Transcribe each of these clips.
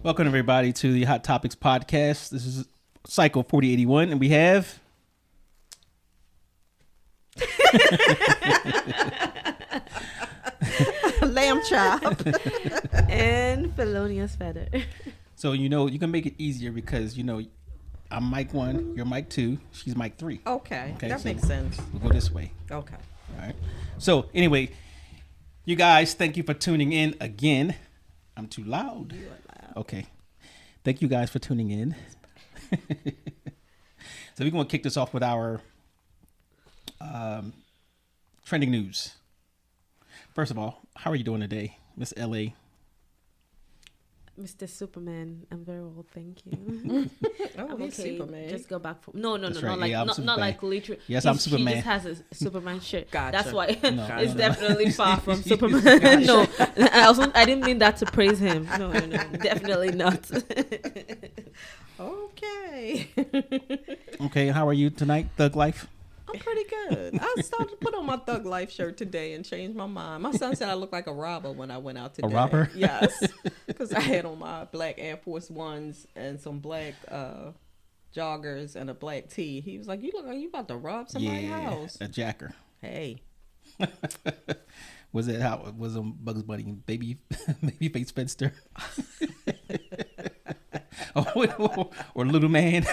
Welcome everybody to the Hot Topics podcast. This is Cycle 4081 and we have lamb chop and felonious feather. So you can make it easier because I'm mic 1, you're mic 2, she's mic 3. Okay, that so makes sense. We'll go this way. Okay. All right. So anyway, you guys, thank you for tuning in again. I'm too loud. You are loud. Okay. Thank you guys for tuning in. So we're going to kick this off with our trending news. First of all, how are you doing today, Miss LA? Mr. Superman, I'm very well, thank you. Oh, I'm he's okay. Superman. Just go back. No, That's not right. like Yeah, I'm not Superman. like literally. Yes, I'm Superman. She just has a Superman shirt. Gotcha. That's why No, it's no. definitely far from Superman. No, I didn't mean that to praise him. No, definitely not. Okay. Okay, how are you tonight, Thug Life? I'm pretty good. I started to put on my Thug Life shirt today and changed my mind. My son said I looked like a robber when I went out today. A robber? Yes. Because I had on my black Air Force Ones and some black joggers and a black tee. He was like, you look like you about to rob somebody's house. A jacker. Hey. Was it how it was on Bugs Bunny, baby face spinster? or little man.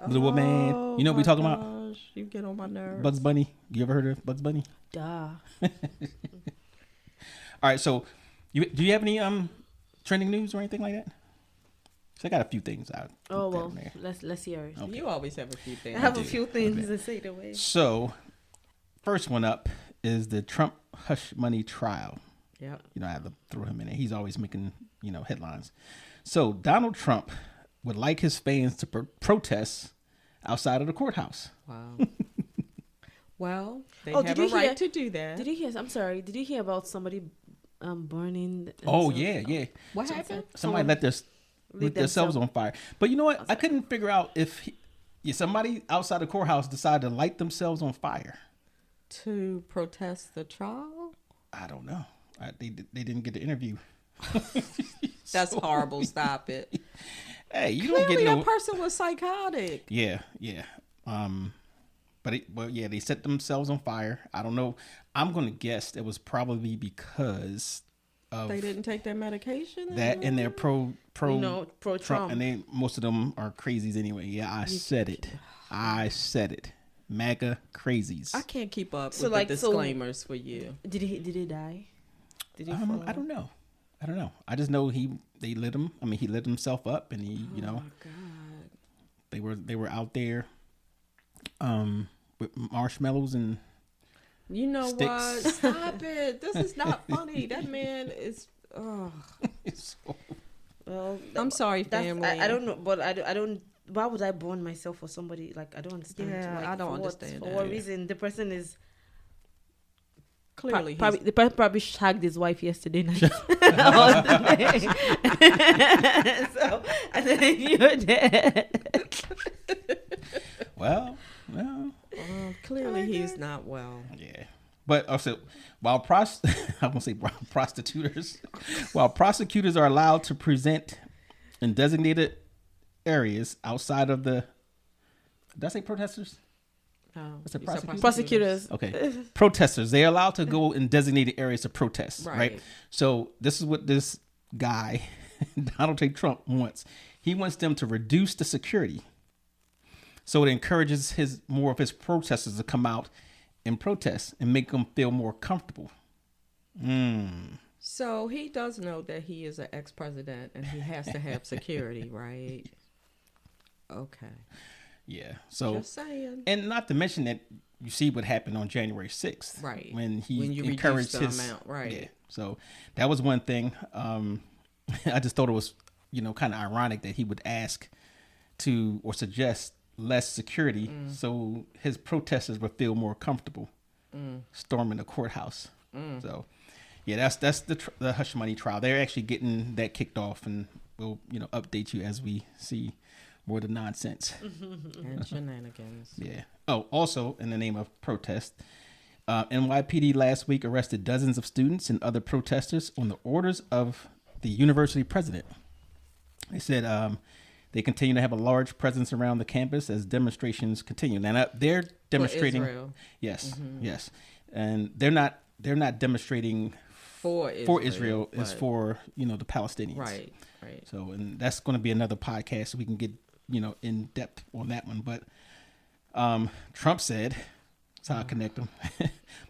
Little man. You know what we talking about? You get on my nerves. Bugs Bunny. You ever heard of Bugs Bunny? Duh. All right, so do you have any trending news or anything like that? So I got a few things out. Oh well, let's hear it. Okay. You always have a few things. I have I a do. few things to say the way. So first one up is the Trump hush money trial. Yep. I have to throw him in there. He's always making, headlines. So Donald Trump would like his fans to protest outside of the courthouse. Wow. Well, they Oh, have did a you right hear- to do that. Did you hear? I'm sorry. Did you hear about somebody burning? Oh, themselves? yeah. What happened? Somebody let themselves on fire. But you know what? I couldn't figure out if somebody outside the courthouse decided to light themselves on fire. To protest the trial? I don't know. They didn't get the interview. That's horrible. Stop it. Hey, you Clearly, don't get no. that person was psychotic. Yeah. But they set themselves on fire. I don't know. I'm gonna guess it was probably because of They didn't take their medication. that, and they're pro pro Trump, Trump. and most of them are crazies anyway. Yeah, I said it. MAGA crazies. I can't keep up So, with the disclaimers for you. Did he die? Did he fall? I don't know. I just know they lit him. I mean, he lit himself up, and he, Oh my God. they were out there, with marshmallows and. You know Sticks. what? Stop it. This is not funny. That man is. Oh. Well, I'm sorry, family. I don't know, but I don't. Why would I burn myself for somebody? Like, I don't understand. Yeah, like, I don't for understand For that. what reason? The person is Clearly, probably he's, the person probably shagged his wife yesterday night. So, and then you're dead. Well. clearly he's not well. Yeah. But also, while I won't say prostituters, while prosecutors are allowed to present in designated areas outside of the, did I say protesters? No, What's it, you said prosecutors? Prosecutors. Okay. Protesters. They're allowed to go in designated areas to protest, right? Right. So this is what this guy, Donald J. Trump, wants. He wants them to reduce the security. So it encourages more of his protesters to come out and protest and make them feel more comfortable. So he does know that he is an ex-president and he has to have security, right? Okay. Yeah. So, Just saying. and not to mention that you see what happened on January 6th. Right. When he When you encouraged reduce his the amount, right. Yeah. So that was one thing. I just thought it was, kind of ironic that he would ask to or suggest less security so his protesters would feel more comfortable storming the courthouse. So yeah, that's the hush money trial. They're actually getting that kicked off, and we'll update you as we see more of the nonsense And shenanigans. Yeah. Oh, also in the name of protest, NYPD last week arrested dozens of students and other protesters on the orders of the university president. They said they continue to have a large presence around the campus as demonstrations continue. Now they're demonstrating. For Israel. Yes, yes, and they're not demonstrating for Israel. It's for the Palestinians. Right. So, and that's going to be another podcast, so we can get in depth on that one. But Trump said, that's how I connect them.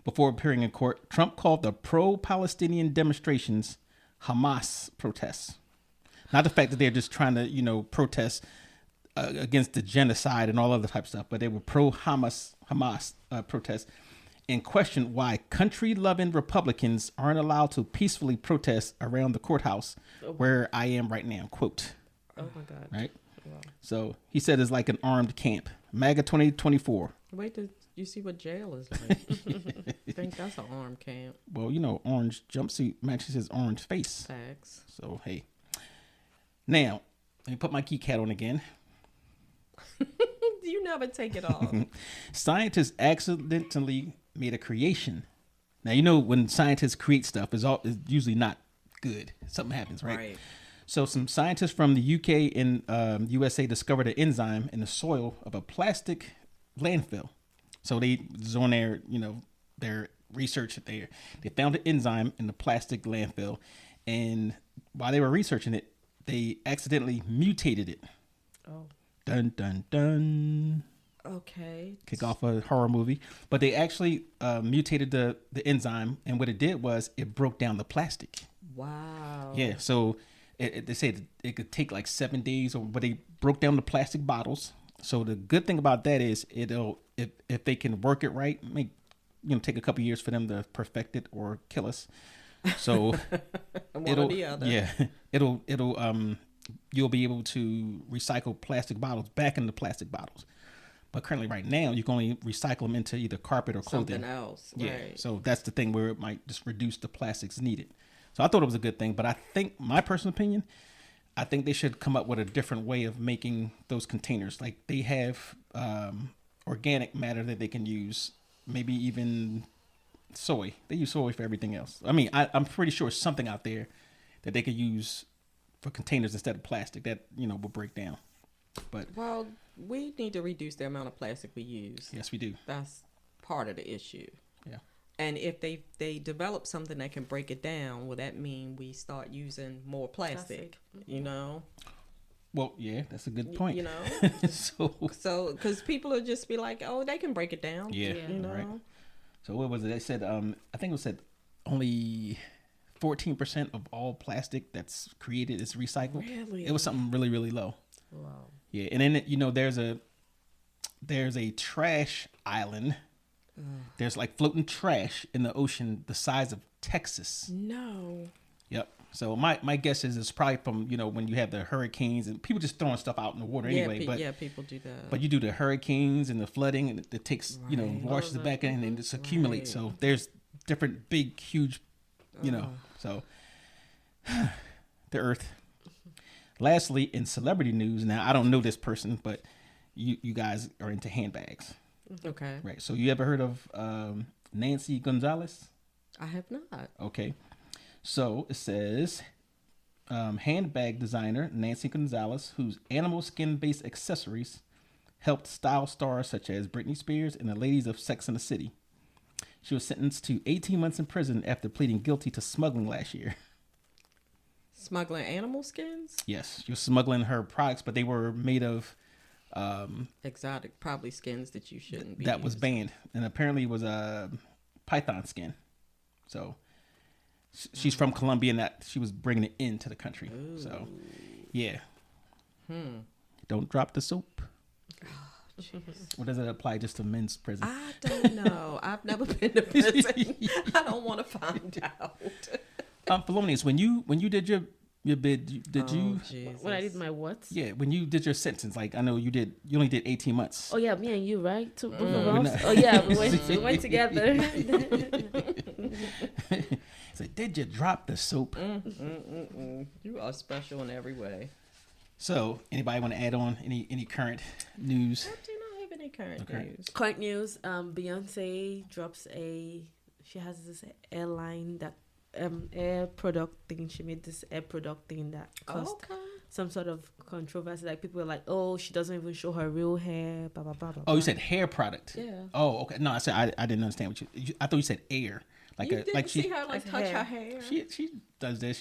Before appearing in court, Trump called the pro-Palestinian demonstrations Hamas protests. Not the fact that they're just trying to, protest against the genocide and all other type of stuff, but they were pro-Hamas protests, and questioned why country-loving Republicans aren't allowed to peacefully protest around the courthouse where I am right now. Quote. Oh my God. Right? Wow. So he said it's like an armed camp. MAGA 2024. Wait till you see what jail is like. I think that's an armed camp. Well, orange jumpsuit matches his orange face. Facts. So, hey. Now, let me put my key cat on again. You never take it off. Scientists accidentally made a creation. Now, when scientists create stuff, it's usually not good. Something happens, right? So some scientists from the UK and USA discovered an enzyme in the soil of a plastic landfill. So they was on their research there. They found an enzyme in the plastic landfill, and while they were researching it, they accidentally mutated it. Oh. Dun dun dun. Okay. Kick off a horror movie, but they actually mutated the enzyme, and what it did was it broke down the plastic. Wow. Yeah, so they said it could take like 7 days, but they broke down the plastic bottles. So the good thing about that is if they can work it right, take a couple years for them to perfect it or kill us. So it'll you'll be able to recycle plastic bottles back into plastic bottles. But currently, right now, you can only recycle them into either carpet or clothing. Something else. Yeah. Right. So that's the thing where it might just reduce the plastics needed. So I thought it was a good thing. But I think, my personal opinion, I think they should come up with a different way of making those containers. Like they have organic matter that they can use, maybe even soy. They use soy for everything else. I mean, I'm pretty sure something out there that they could use for containers instead of plastic that, will break down. But well, we need to reduce the amount of plastic we use. Yes, we do. That's part of the issue. Yeah. And if they develop something that can break it down, will that mean we start using more plastic? Well, yeah, that's a good point. So because people will just be like, oh, they can break it down. Yeah. Right. So what was it? They said, I think it said only 14% of all plastic that's created is recycled. Really? It was something really, really low. Wow. Yeah, and then there's a trash island. There's like floating trash in the ocean the size of Texas. No. Yep. So my guess is it's probably from when you have the hurricanes and people just throwing stuff out in the water anyway. But people do that. But you do the hurricanes and the flooding, and it takes washes it back in and it just accumulates. So there's different big huge, so the Earth. Lastly, in celebrity news, now I don't know this person, but you guys are into handbags. Okay. Right. So you ever heard of Nancy Gonzalez? I have not. Okay. So it says handbag designer Nancy Gonzalez, whose animal skin-based accessories helped style stars such as Britney Spears and the ladies of Sex and the City. She was sentenced to 18 months in prison after pleading guilty to smuggling last year. Smuggling animal skins? Yes, she was smuggling her products, but they were made of exotic, probably skins that you shouldn't be. That was banned, and apparently it was a python skin. So she's from Colombia, and that she was bringing it into the country. Ooh. So yeah, don't drop the soap. Or does it apply just to men's prison? I don't know. I've never been to prison. I don't want to find out. Felonious, when you did your bid, did you? Jesus. When I did my what? Yeah, when you did your sentence, like I know you only did 18 months. Oh yeah, me and you, right? Both of us. Oh yeah, we went together. So did you drop the soap? You are special in every way. So, anybody want to add on any current news? I do not have any current news. Current news: Beyonce drops she has this airline that hair product thing. She made this hair product thing that caused Okay. some sort of controversy. Like people were like, "Oh, she doesn't even show her real hair." Blah blah blah. Blah Oh, blah. you said hair product. Yeah. Oh, okay. No, I said I didn't understand what I thought you said air. Like You didn't she see her like Like touch hair. her hair. she does this.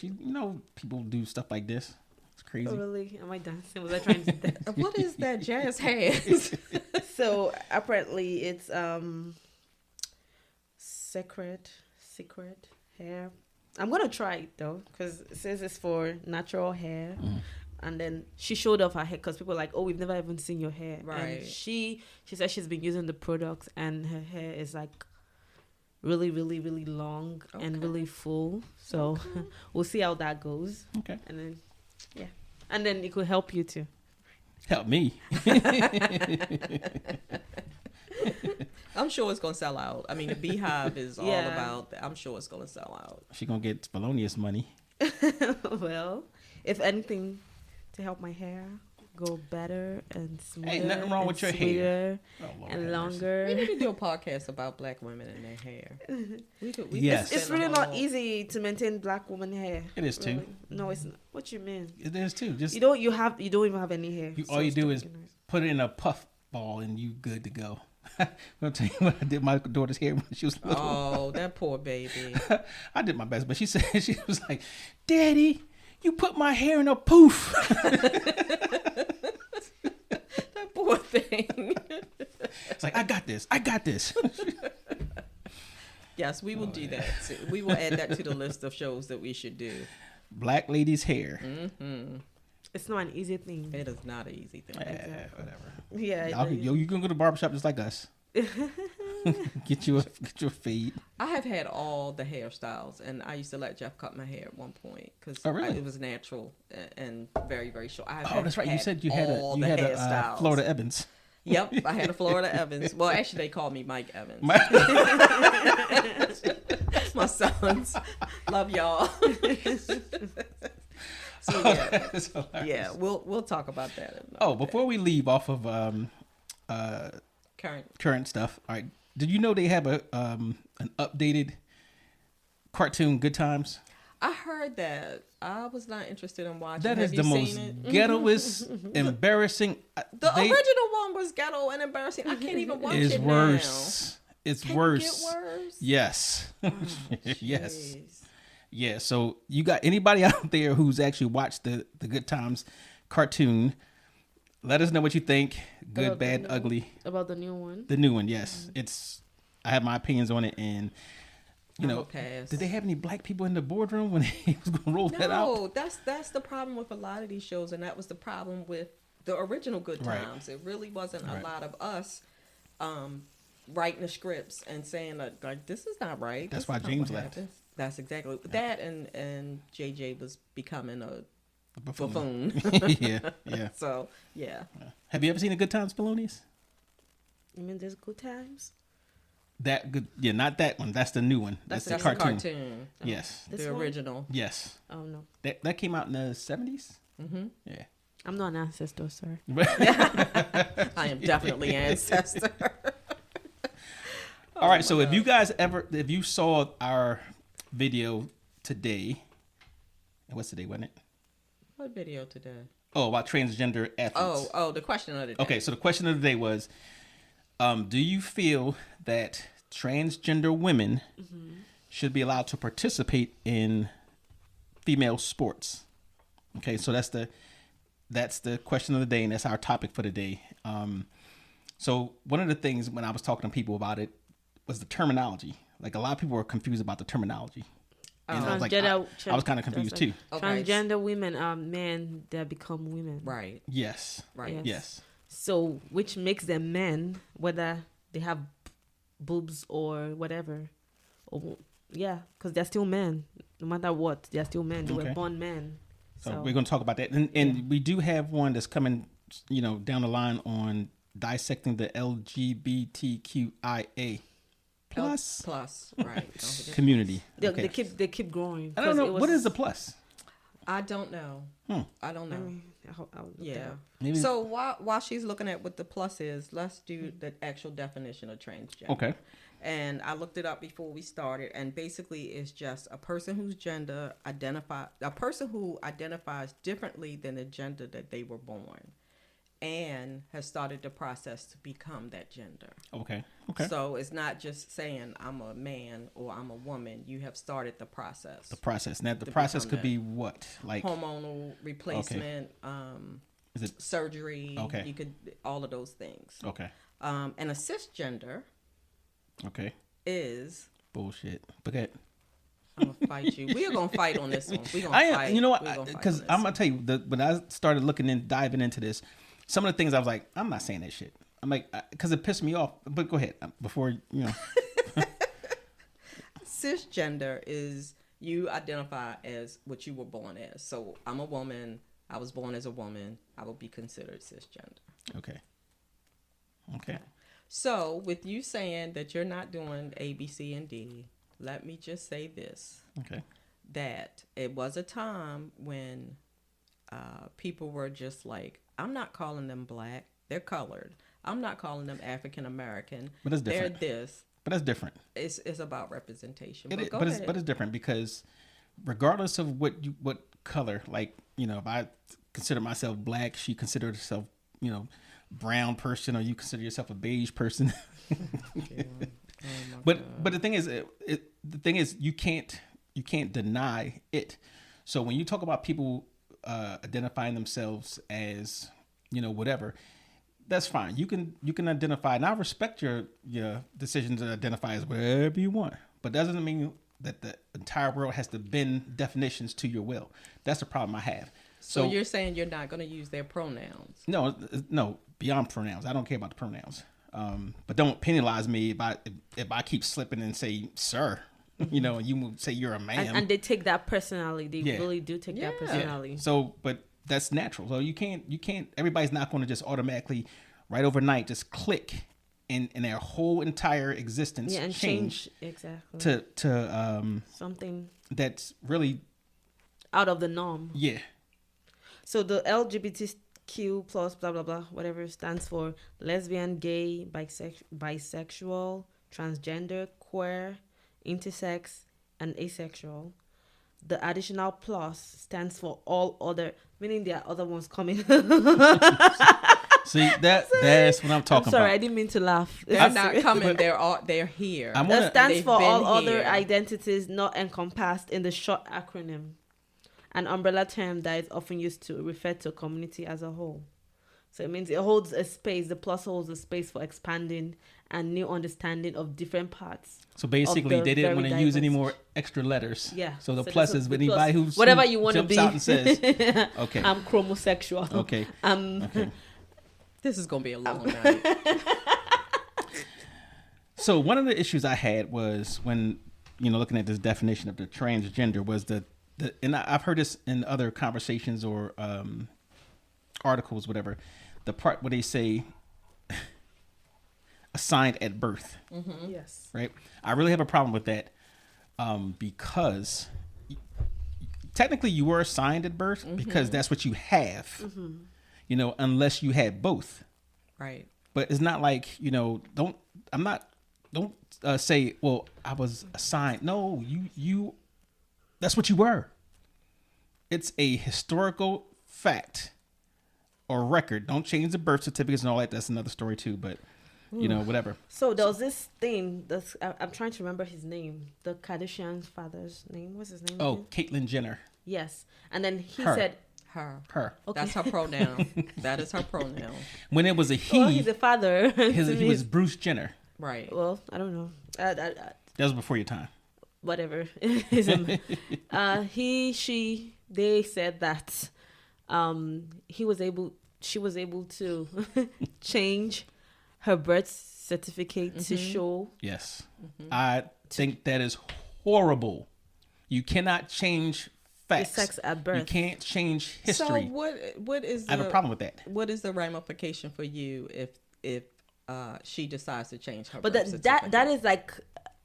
People do stuff like this. It's crazy. Oh, really? Am I dancing? Was I trying to dance? What is that jazz hands? So apparently it's secret hair. I'm gonna try it though because it says it's for natural hair. And then she showed off her hair because people were like, "Oh, we've never even seen your hair." Right. And she said she's been using the products and her hair is like really, really, really long and really full. So we'll see how that goes. Okay. And then and then it could help you too. Help me. I'm sure it's gonna sell out. I mean, the Beehive is all Yeah. about that. I'm sure it's gonna sell out. She gonna get Felonious money. Well, if anything, to help my hair go better and smoother. Ain't nothing wrong and with your hair. sweeter Oh, Lord and have mercy. longer. We need to do a podcast about black women and their hair. We could Yes. It's spend a really not whole- easy to maintain black woman hair. It is too. Really. No, it's not. What you mean? It is too. Just You don't even have any hair. all you do is stop making noise. put it in a puff ball and you good to go. I'll tell you what I did my daughter's hair when she was little. Oh, that poor baby. I did my best, but she said she was like, "Daddy, you put my hair in a poof." That poor thing. It's like I got this. Yes, we will do that. Too. We will add that to the list of shows that we should do. Black ladies' hair. It's not an easy thing. It is not an easy thing. Whatever. Yeah. You can go to the barbershop just like us. get you a fade. I have had all the hairstyles, and I used to let Jeff cut my hair at one point because Oh, really? it was natural and very, very short. That's right. You said you had all a the hairstyles. Florida Evans. Yep, I had a Florida Evans. Well, actually, they called me Mike Evans. My sons, love y'all. So yeah, we'll talk about that. Before we leave off of current stuff, all right. Did you know they have an updated cartoon, Good Times? I heard that. I was not interested in watching. That Have is you the most seen it? ghettoest, embarrassing. The original one was ghetto and embarrassing. I can't even watch It's it worse. now. It's Can worse. it get worse? Yes. Oh, Yes. jeez. Yeah. So you got anybody out there who's actually watched the Good Times cartoon? Let us know what you think. Good, About the bad, new- ugly. About the new one. The new one, yes. I have my opinions on it, and you know, pass. did they have any black people in the boardroom when he was going to roll that out? No, that's the problem with a lot of these shows, and that was the problem with the original Good Right. Times. It really wasn't Right. a lot of us writing the scripts and saying like this is not right. That's This why is not James what left. happens. That's exactly that, and JJ was becoming a Buffoon. buffoon. yeah. So yeah. Have you ever seen the Good Times, Felonious? You mean there's good times? That good? Yeah, not that one. That's the new one. That's the cartoon. Yes. This The one? original. Yes. Oh no, That came out in the 70s. Mm-hmm. Yeah. I'm not an ancestor, sir. I am definitely ancestor. All right. So if you saw our video today, what's today, wasn't it? What video today? Oh, about transgender athletes. Oh, the question of the day. Okay, so the question of the day was, do you feel that transgender women should be allowed to participate in female sports? Okay, so that's the question of the day, and that's our topic for the day. So one of the things when I was talking to people about it was the terminology. Like a lot of people were confused about the terminology. And I was like, I was kind of confused too. Okay. Transgender women are men that become women. Right. Yes. Right. Yes. So, which makes them men, whether they have boobs or whatever. Or, yeah, because they're still men. No matter what, they're still men. They were born men. So we're going to talk about that. And we do have one that's coming, down the line on dissecting the LGBTQIA plus right. Don't forget. community. They Okay. they keep growing. I don't 'Cause know. it was- What is the plus? I don't know. I don't know. I mean, I'll look that Yeah. up. Maybe- So while she's looking at what the plus is, let's do the actual definition of transgender. Okay. And I looked it up before we started, and basically it's just a person who identifies differently than the gender that they were born, and has started the process to become that gender. Okay. So it's not just saying I'm a man or I'm a woman. You have started the process. Now, the process could be what? Like hormonal replacement, is it surgery. Okay. You could, all of those things. okay? And a cisgender Okay. is... Bullshit. But I'm gonna fight you. We are gonna fight on this one. We gonna fight. You know what? We gonna fight Because on I'm this gonna tell you, when I started diving into this, some of the things I was like, I'm not saying that shit. I'm like, because it pissed me off. But go ahead before you know. Cisgender is you identify as what you were born as. So I'm a woman. I was born as a woman. I will be considered cisgender. Okay. So with you saying that you're not doing A, B, C, and D, let me just say this. Okay. That it was a time when people were just like, I'm not calling them black. They're colored. I'm not calling them African American. But it's different. They're this. But that's different. It's about representation. But Go ahead. it's different because regardless of what color, like, you know, if I consider myself black, she considers herself, you know, brown person, or you consider yourself a beige person. But the thing is, you can't deny it. So when you talk about people identifying themselves as, you know, whatever, that's fine. You can identify, and I respect your decision to identify as whatever you want. But that doesn't mean that the entire world has to bend definitions to your will. That's the problem I have. So you're saying you're not going to use their pronouns? No, beyond pronouns. I don't care about the pronouns. But don't penalize me if I keep slipping and say sir, you know, and you say you're a man. And they take that personally. They really do take that personally. Yeah. So, but that's natural. So you can't. Everybody's not going to just automatically, right overnight, just click in their whole entire existence. Yeah, and change exactly to something that's really out of the norm. Yeah. So the LGBTQ plus blah blah blah whatever stands for lesbian, gay, bisexual, transgender, queer, intersex, and asexual. The additional plus stands for all other, meaning there are other ones coming. See, that's what I'm talking about. Sorry, I didn't mean to laugh. They're not coming. They're here. That stands for all other here. identities not encompassed in the short acronym, an umbrella term that is often used to refer to a community as a whole. So it means it holds a space. The plus holds a space for expanding and new understanding of different parts. So basically, they didn't want to use any more extra letters. Yeah. So the plus is anybody who whatever you want to jumps be. out and says, "Okay, I'm chromosexual." Okay. Okay. This is gonna be a long night. So one of the issues I had was when, you know, looking at this definition of the transgender was and I've heard this in other conversations or articles, whatever, the part where they say assigned at birth. Mm-hmm. Yes. Right. I really have a problem with that because technically you were assigned at birth because that's what you have, you know, unless you had both. Right. But it's not like, you know, don't say, well, I was assigned. No, you that's what you were. It's a historical fact or record. Don't change the birth certificates and all that. That's another story too, but you know, whatever. So there was this thing I'm trying to remember his name, the Kardashian father's name. What's his name? Oh, Caitlyn Jenner. Yes. And then he Her. said Her. Okay. That's her pronoun. That is her pronoun. When it was a he, well, he's a father. he was Bruce Jenner. Right. Well, I don't know. That was before your time. Whatever. He, she, they said that she was able to change her birth certificate to show. Yes. I think that is horrible. You cannot change facts. The sex at birth. You can't change history. So what is I have a problem with that. What is the ramification for you if she decides to change her But birth certificate? that is like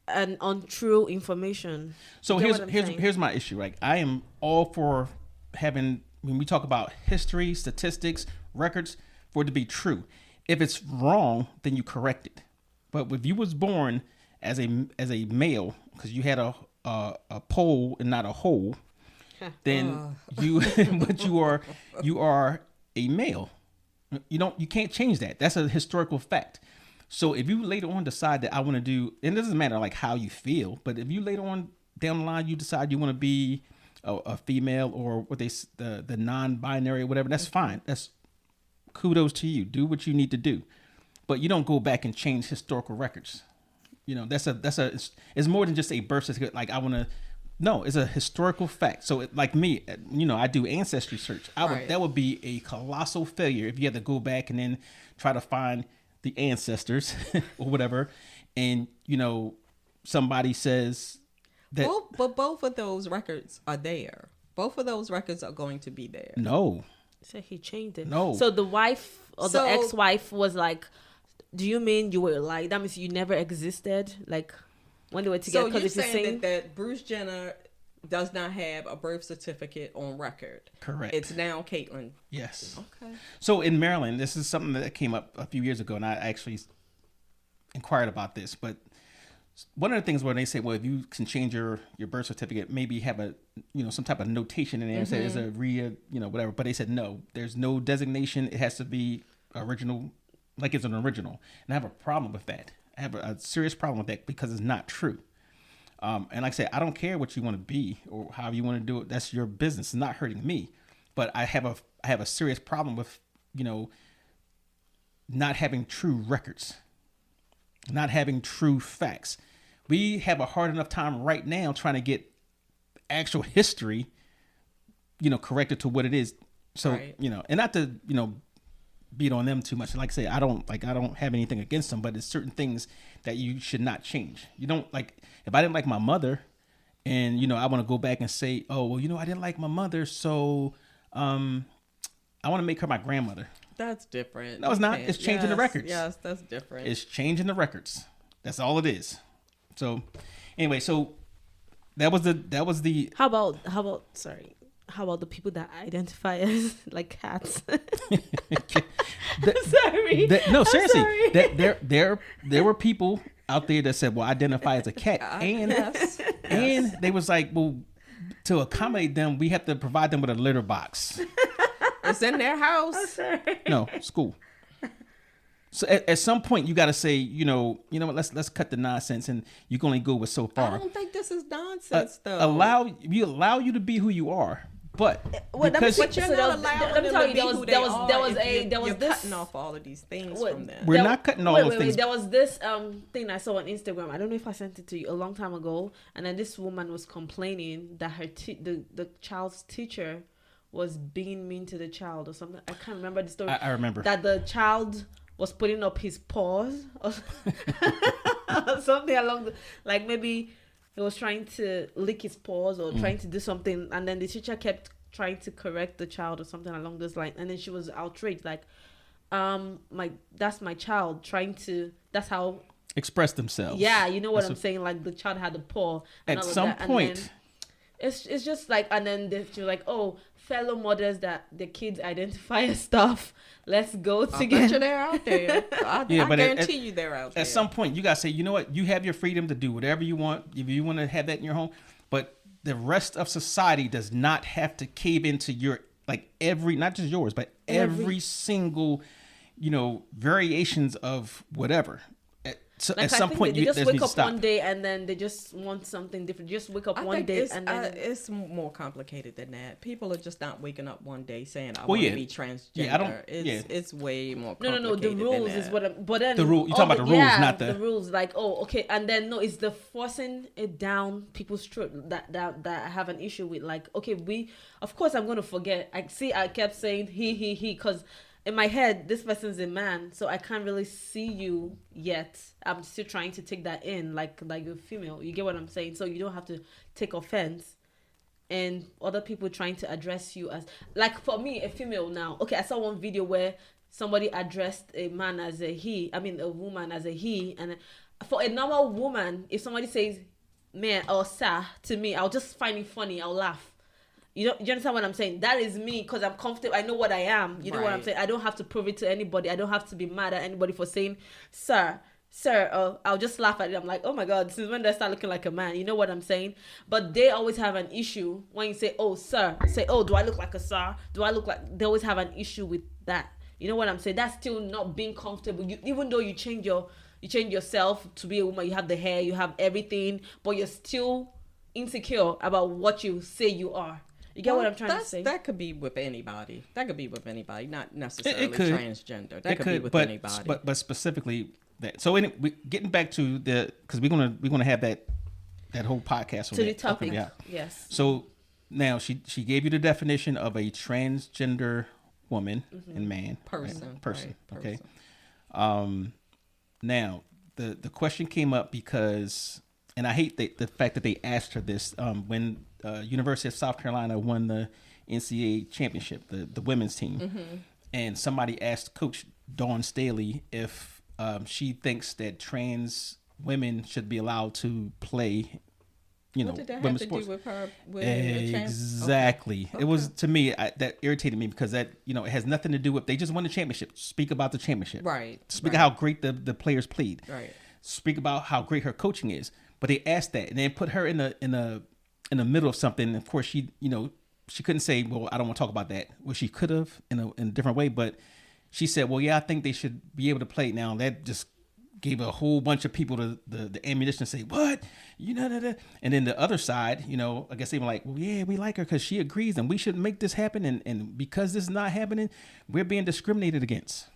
an untrue information. So You get what I'm saying? here's my issue. Like, I am all for having, when we talk about history, statistics, records, for it to be true. If it's wrong, then you correct it. But if you was born as a male, because you had a pole and not a hole, then but you are a male. You can't change that. That's a historical fact. So if you later on decide that I want to do, and it doesn't matter like how you feel, but if you later on down the line you decide you want to be a female or the non-binary or whatever, that's fine. That's kudos to you. Do what you need to do, but you don't go back and change historical records. It's more than just a birth certificate. Like I want to. No, it's a historical fact. So, like me, I do ancestry search. That would be a colossal failure if you had to go back and then try to find the ancestors or whatever, and somebody says that. But both of those records are there. Both of those records are going to be there. No. So he changed it. No. So the wife or the ex-wife was like, "Do you mean you were like that? Means you never existed?" Like. When they were together, so you're saying that Bruce Jenner does not have a birth certificate on record. Correct. It's now Caitlyn. Yes. Okay. So in Maryland, this is something that came up a few years ago, and I actually inquired about this. But one of the things where they say, well, if you can change your birth certificate, maybe have a some type of notation in there and say there's a whatever. But they said no, there's no designation. It has to be original, like it's an original. And I have a problem with that. I have a serious problem with that because it's not true. And like I said, I don't care what you want to be or how you want to do it. That's your business. It's not hurting me. But I have a serious problem with, not having true records, not having true facts. We have a hard enough time right now trying to get actual history, corrected to what it is. So, right. And not to, beat on them too much. Like I say, I don't have anything against them, but it's certain things that you should not change. You don't like, if I didn't like my mother and, I want to go back and say, oh, well, I didn't like my mother. So, I want to make her my grandmother. That's different. No, it's not. It's changing the records. Yes, that's different. It's changing the records. That's all it is. So anyway, that was the, how about the people that identify as like cats? Sorry. No, seriously. There were people out there that said, well, identify as a cat. And they was like, well, to accommodate them, we have to provide them with a litter box. It's in their house. No, school. So at some point you got to say, you know what? Let's cut the nonsense, and you can only go with so far. I don't think this is nonsense, though. Allow you to be who you are, but because you're not allowing them to be who they are. You're cutting off all of these things from them. We're not cutting all of things. There was this thing I saw on Instagram. I don't know if I sent it to you a long time ago, and then this woman was complaining that her the child's teacher was being mean to the child or something. I can't remember the story. I remember that the child was putting up his paws or something along like maybe he was trying to lick his paws or trying to do something, and then the teacher kept trying to correct the child or something along those lines, and then she was outraged like, that's my child trying to, that's how express themselves. Yeah, you know what I'm saying? Like the child had a paw. At some point. It's just like, and then you're like, oh, fellow mothers that the kids identify as stuff. Let's go together. I bet you they're out there. I guarantee you they're out there. At some point, you got to say, you know what? You have your freedom to do whatever you want. If you want to have that in your home. But the rest of society does not have to cave into your, like not just yours, but every single, variations of whatever. So like at some point, they just wake up stop. one day and then they just want something different. Just wake up one day and then it's more complicated than that. People are just not waking up one day saying, "I want to be transgender." Yeah, it's way more complicated. No. The rules is what. But then the rule. You talking about the rules, not the rules. Like, oh, okay, and then no, it's the forcing it down people's throat that I have an issue with. Like, okay, of course I'm gonna forget. I kept saying he because. In my head, this person's a man, so I can't really see you yet. I'm still trying to take that in, like a female. You get what I'm saying? So you don't have to take offense. And other people trying to address you as, like for me, a female now. Okay, I saw one video where somebody addressed a man as a he. I mean, a woman as a he. And for a normal woman, if somebody says man or sir to me, I'll just find it funny. I'll laugh. You understand what I'm saying? That is me because I'm comfortable. I know what I am. You know what I'm saying? I don't have to prove it to anybody. I don't have to be mad at anybody for saying, sir. sir, I'll just laugh at it. I'm like, oh my God, since when did I start looking like a man? You know what I'm saying? But they always have an issue when you say, oh, sir. Say, oh, do I look like a sir? Do I look like... They always have an issue with that. You know what I'm saying? That's still not being comfortable. Even though you change yourself to be a woman, you have the hair, you have everything, but you're still insecure about what you say you are. You get what I'm trying to say? That could be with anybody. That could be with anybody, not necessarily It could. transgender. That could be with anybody. But specifically that. So getting back to because we're gonna have that whole podcast on To that the topic, yeah. yes. So now she gave you the definition of a transgender woman and man Person. right? Person. Right, Okay. person. Now the question came up because, and I hate the fact that they asked her this when University of South Carolina won the NCAA championship, the women's team, and somebody asked Coach Dawn Staley if she thinks that trans women should be allowed to play, What did that have women's to sports. do with her? With the trans? Exactly. Okay. It was, to me, that irritated me because that, it has nothing to do with, they just won the championship. Speak about the championship. Right. Speak of how great the players played. Right. Speak about how great her coaching is. But they asked that and then put her in the middle of something. Of course, she couldn't say, well, I don't want to talk about that. Well, she could have in a different way, but she said, well, yeah, I think they should be able to play. Now that just gave a whole bunch of people the ammunition to say, what? And then the other side, I guess they were like, well, yeah, we like her because she agrees and we should make this happen. And because this is not happening, we're being discriminated against.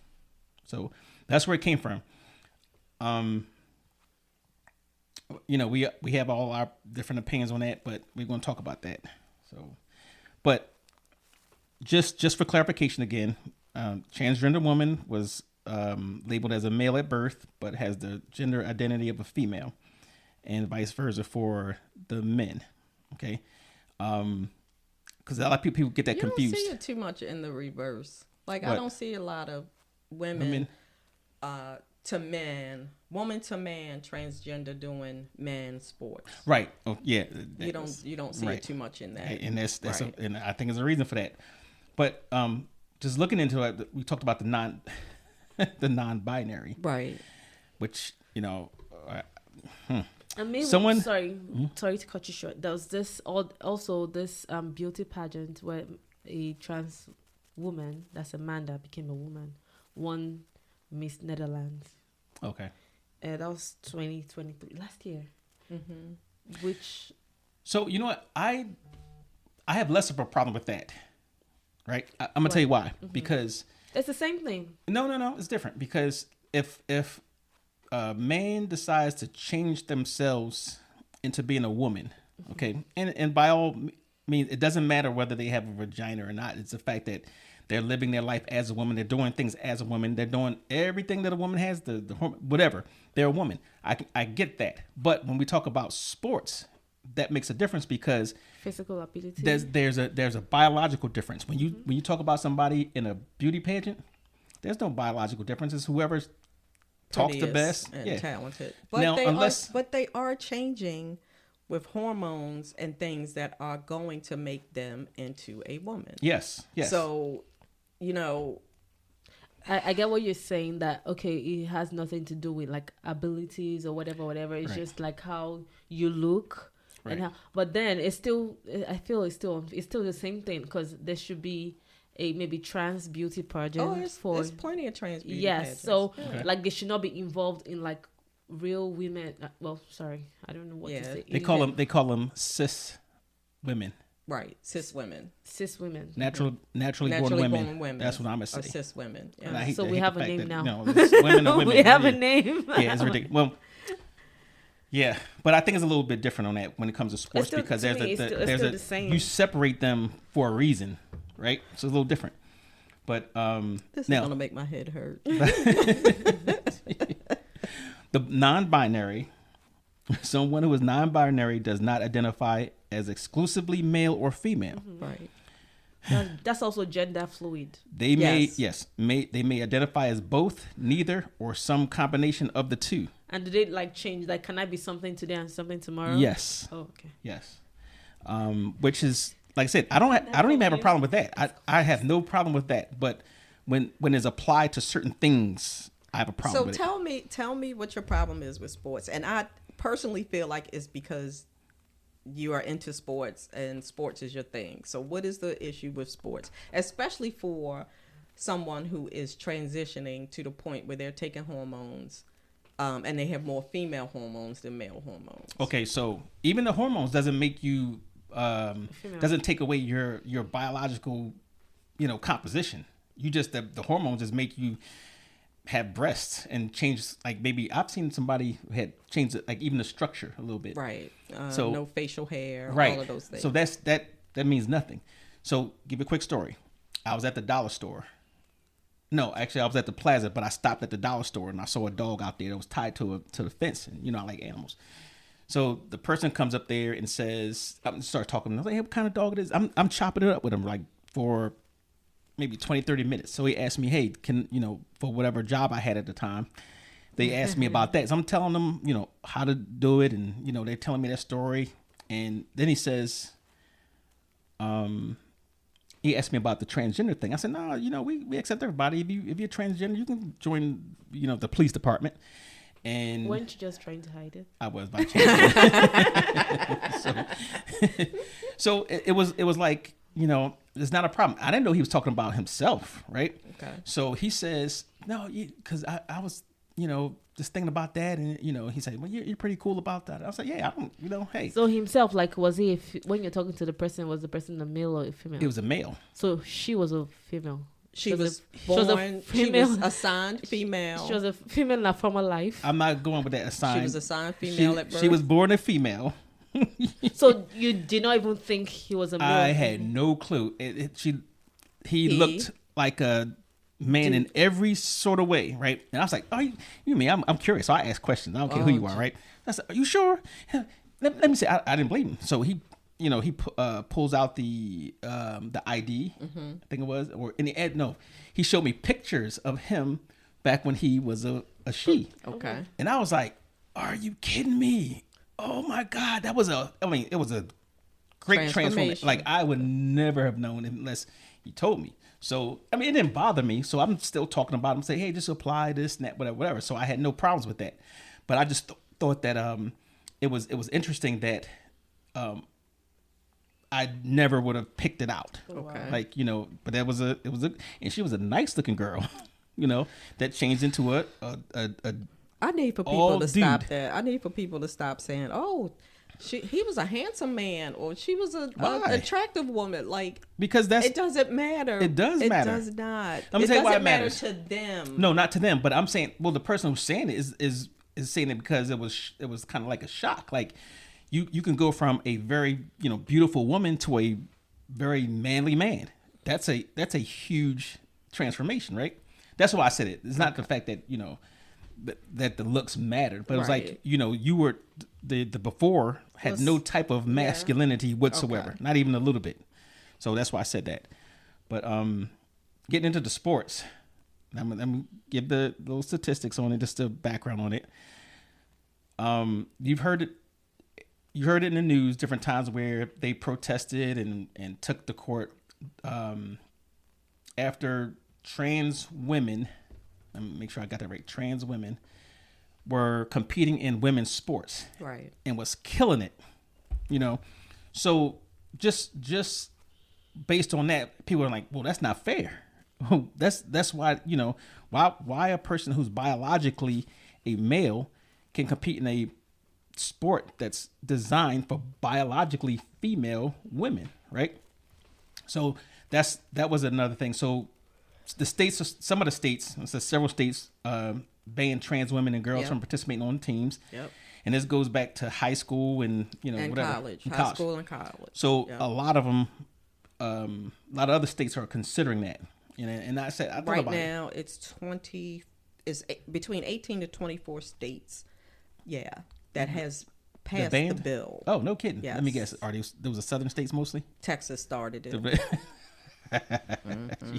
So that's where it came from. We have all our different opinions on that, but we're going to talk about that. So, but just for clarification again, transgender woman was labeled as a male at birth, but has the gender identity of a female, and vice versa for the men. Okay, because a lot of people get that confused. You don't see it too much in the reverse. Like What? I don't see a lot of women to men, woman to man, transgender doing man sports. Right. Oh, yeah. You don't see right. it too much in that. And that's right. and I think there's a reason for that. But just looking into it, we talked about the non-binary, Right. which I mean, Someone- sorry to cut you short. There was this also this beauty pageant where a trans woman, that's a man that became a woman, won Miss Netherlands. okay. That was 2023 last year. Mm-hmm. Which So you know what, I have less of a problem with that. Right. I'm gonna tell you why. Because it's the same thing. no, it's different. Because if a man decides to change themselves into being a woman, okay, and by all means, it doesn't matter whether they have a vagina or not. It's the fact that they're living their life as a woman. They're doing things as a woman. They're doing everything that a woman has. The whatever. They're a woman. I get that. But when we talk about sports, that makes a difference because Physical ability. there's a biological difference. When you talk about somebody in a beauty pageant, there's no biological difference. It's whoever talks the best and talented. But Now, they are changing with hormones and things that are going to make them into a woman. Yes. So, I get what you're saying, that okay, it has nothing to do with like abilities or whatever. It's Right. just like how you look. Right. And how, but then it's still, I feel it's still the same thing, because there should be a maybe trans beauty pageant there's plenty of trans beauty yes. pageants. So Okay. like they should not be involved in like real women. Well, sorry, I don't know what to say. They call them cis women. Right, cis women. Cis women. Naturally born women. That's what I'm gonna say. Or cis women. And Yeah. I hate So to we hate have the a fact name that, now. it's women are women. We have yeah. a name. Yeah, it's ridiculous. Well, yeah, but I think it's a little bit different on that when it comes to sports still- because to there's me, it's still the same. you separate them for a reason, right? So it's a little different. But This is now gonna make my head hurt. the non-binary, someone who is non-binary does not identify as exclusively male or female. Right. That's also gender fluid. Yes. They may identify as both, neither, or some combination of the two. And do they like change? Like, can I be something today and something tomorrow? Yes. Oh, okay. Yes. Which is, like I said, I don't even have a problem with that. I have no problem with that. But when it's applied to certain things, I have a problem So with it. tell me what your problem is with sports. And I personally feel like it's because you are into sports and sports is your thing. So what is the issue with sports, especially for someone who is transitioning to the point where they're taking hormones, and they have more female hormones than male hormones? Okay, so even the hormones doesn't make you doesn't take away your biological, composition. You just the hormones just make you have breasts and change, like maybe I've seen somebody who had changed it, like even the structure a little bit. Right. So no facial hair, right. all of those things. So that means nothing. So give you a quick story. I was at the dollar store. No, actually I was at the plaza, but I stopped at the dollar store and I saw a dog out there that was tied to the fence, and I like animals. So the person comes up there and says, start talking. I was like, hey, what kind of dog it is? I'm chopping it up with him like for maybe 20, 30 minutes. So he asked me, hey, can, for whatever job I had at the time, they asked me about that. So I'm telling them, how to do it. And, they're telling me that story. And then he says, he asked me about the transgender thing. I said, no, we accept everybody. If you're transgender, you can join, the police department. And weren't you just trying to hide it? I was by chance. So it was like, it's not a problem. I didn't know he was talking about himself, right? Okay. So he says, no, because I was, just thinking about that, and he said, well, you're pretty cool about that. I was like, yeah, I don't, hey. So himself, like, was he? When you're talking to the person, was the person a male or a female? It was a male. So she was a female. She was assigned female. She was a female in her former life. I'm not going with that assigned. She was assigned female at birth. She was born a female. So you did not even think he was a male? I had no clue. He looked like a man in every sort of way, right? And I was like, oh, you mean I'm curious. So I asked questions. I don't care who you are, right? I said, are you sure? Let me say, I didn't believe him. So he pulls out the ID, I think it was, or in the ad. No, he showed me pictures of him back when he was a she. Okay. And I was like, are you kidding me? Oh my God, it was a great transformation. Like I would never have known unless he told me. So, it didn't bother me. So I'm still talking about him, say, hey, just apply this and that, whatever. So I had no problems with that. But I just thought that it was interesting that I never would have picked it out. Okay. Like, but it was a, and she was a nice looking girl, that changed into a I need for people to stop dude. that. I need for people to stop saying, oh, he was a handsome man, or she was an attractive woman. Like, because it doesn't matter. It does matter. It does not. Let me tell you why it matter matters to them. No, not to them. But I'm saying, well, the person who's saying it is saying it because it was kind of like a shock. Like you can go from a very beautiful woman to a very manly man. That's a huge transformation, right? That's why I said it. It's not the fact that that the looks mattered, but it was like you were the before had no type of masculinity whatsoever, not even a little bit. So that's why I said that. But getting into the sports, I'm gonna give the little statistics on it, just the background on it. You heard it in the news different times where they protested and took the court after trans women. Let me make sure I got that right. Trans women were competing in women's sports, right, and was killing it. So just based on that, people are like, well, that's not fair. That's why why a person who's biologically a male can compete in a sport that's designed for biologically female women, right? So that was another thing. So some of the states, several states, banned trans women and girls from participating on teams. Yep. And this goes back to high school and and whatever. College, high school and college. So a lot of them, a lot of other states are considering that. And I said, I thought right about now it's between 18 to 24 states. Yeah, that has passed the bill. Oh, no kidding. Yes. Let me guess. There was the southern states mostly? Texas started it. Mm-hmm.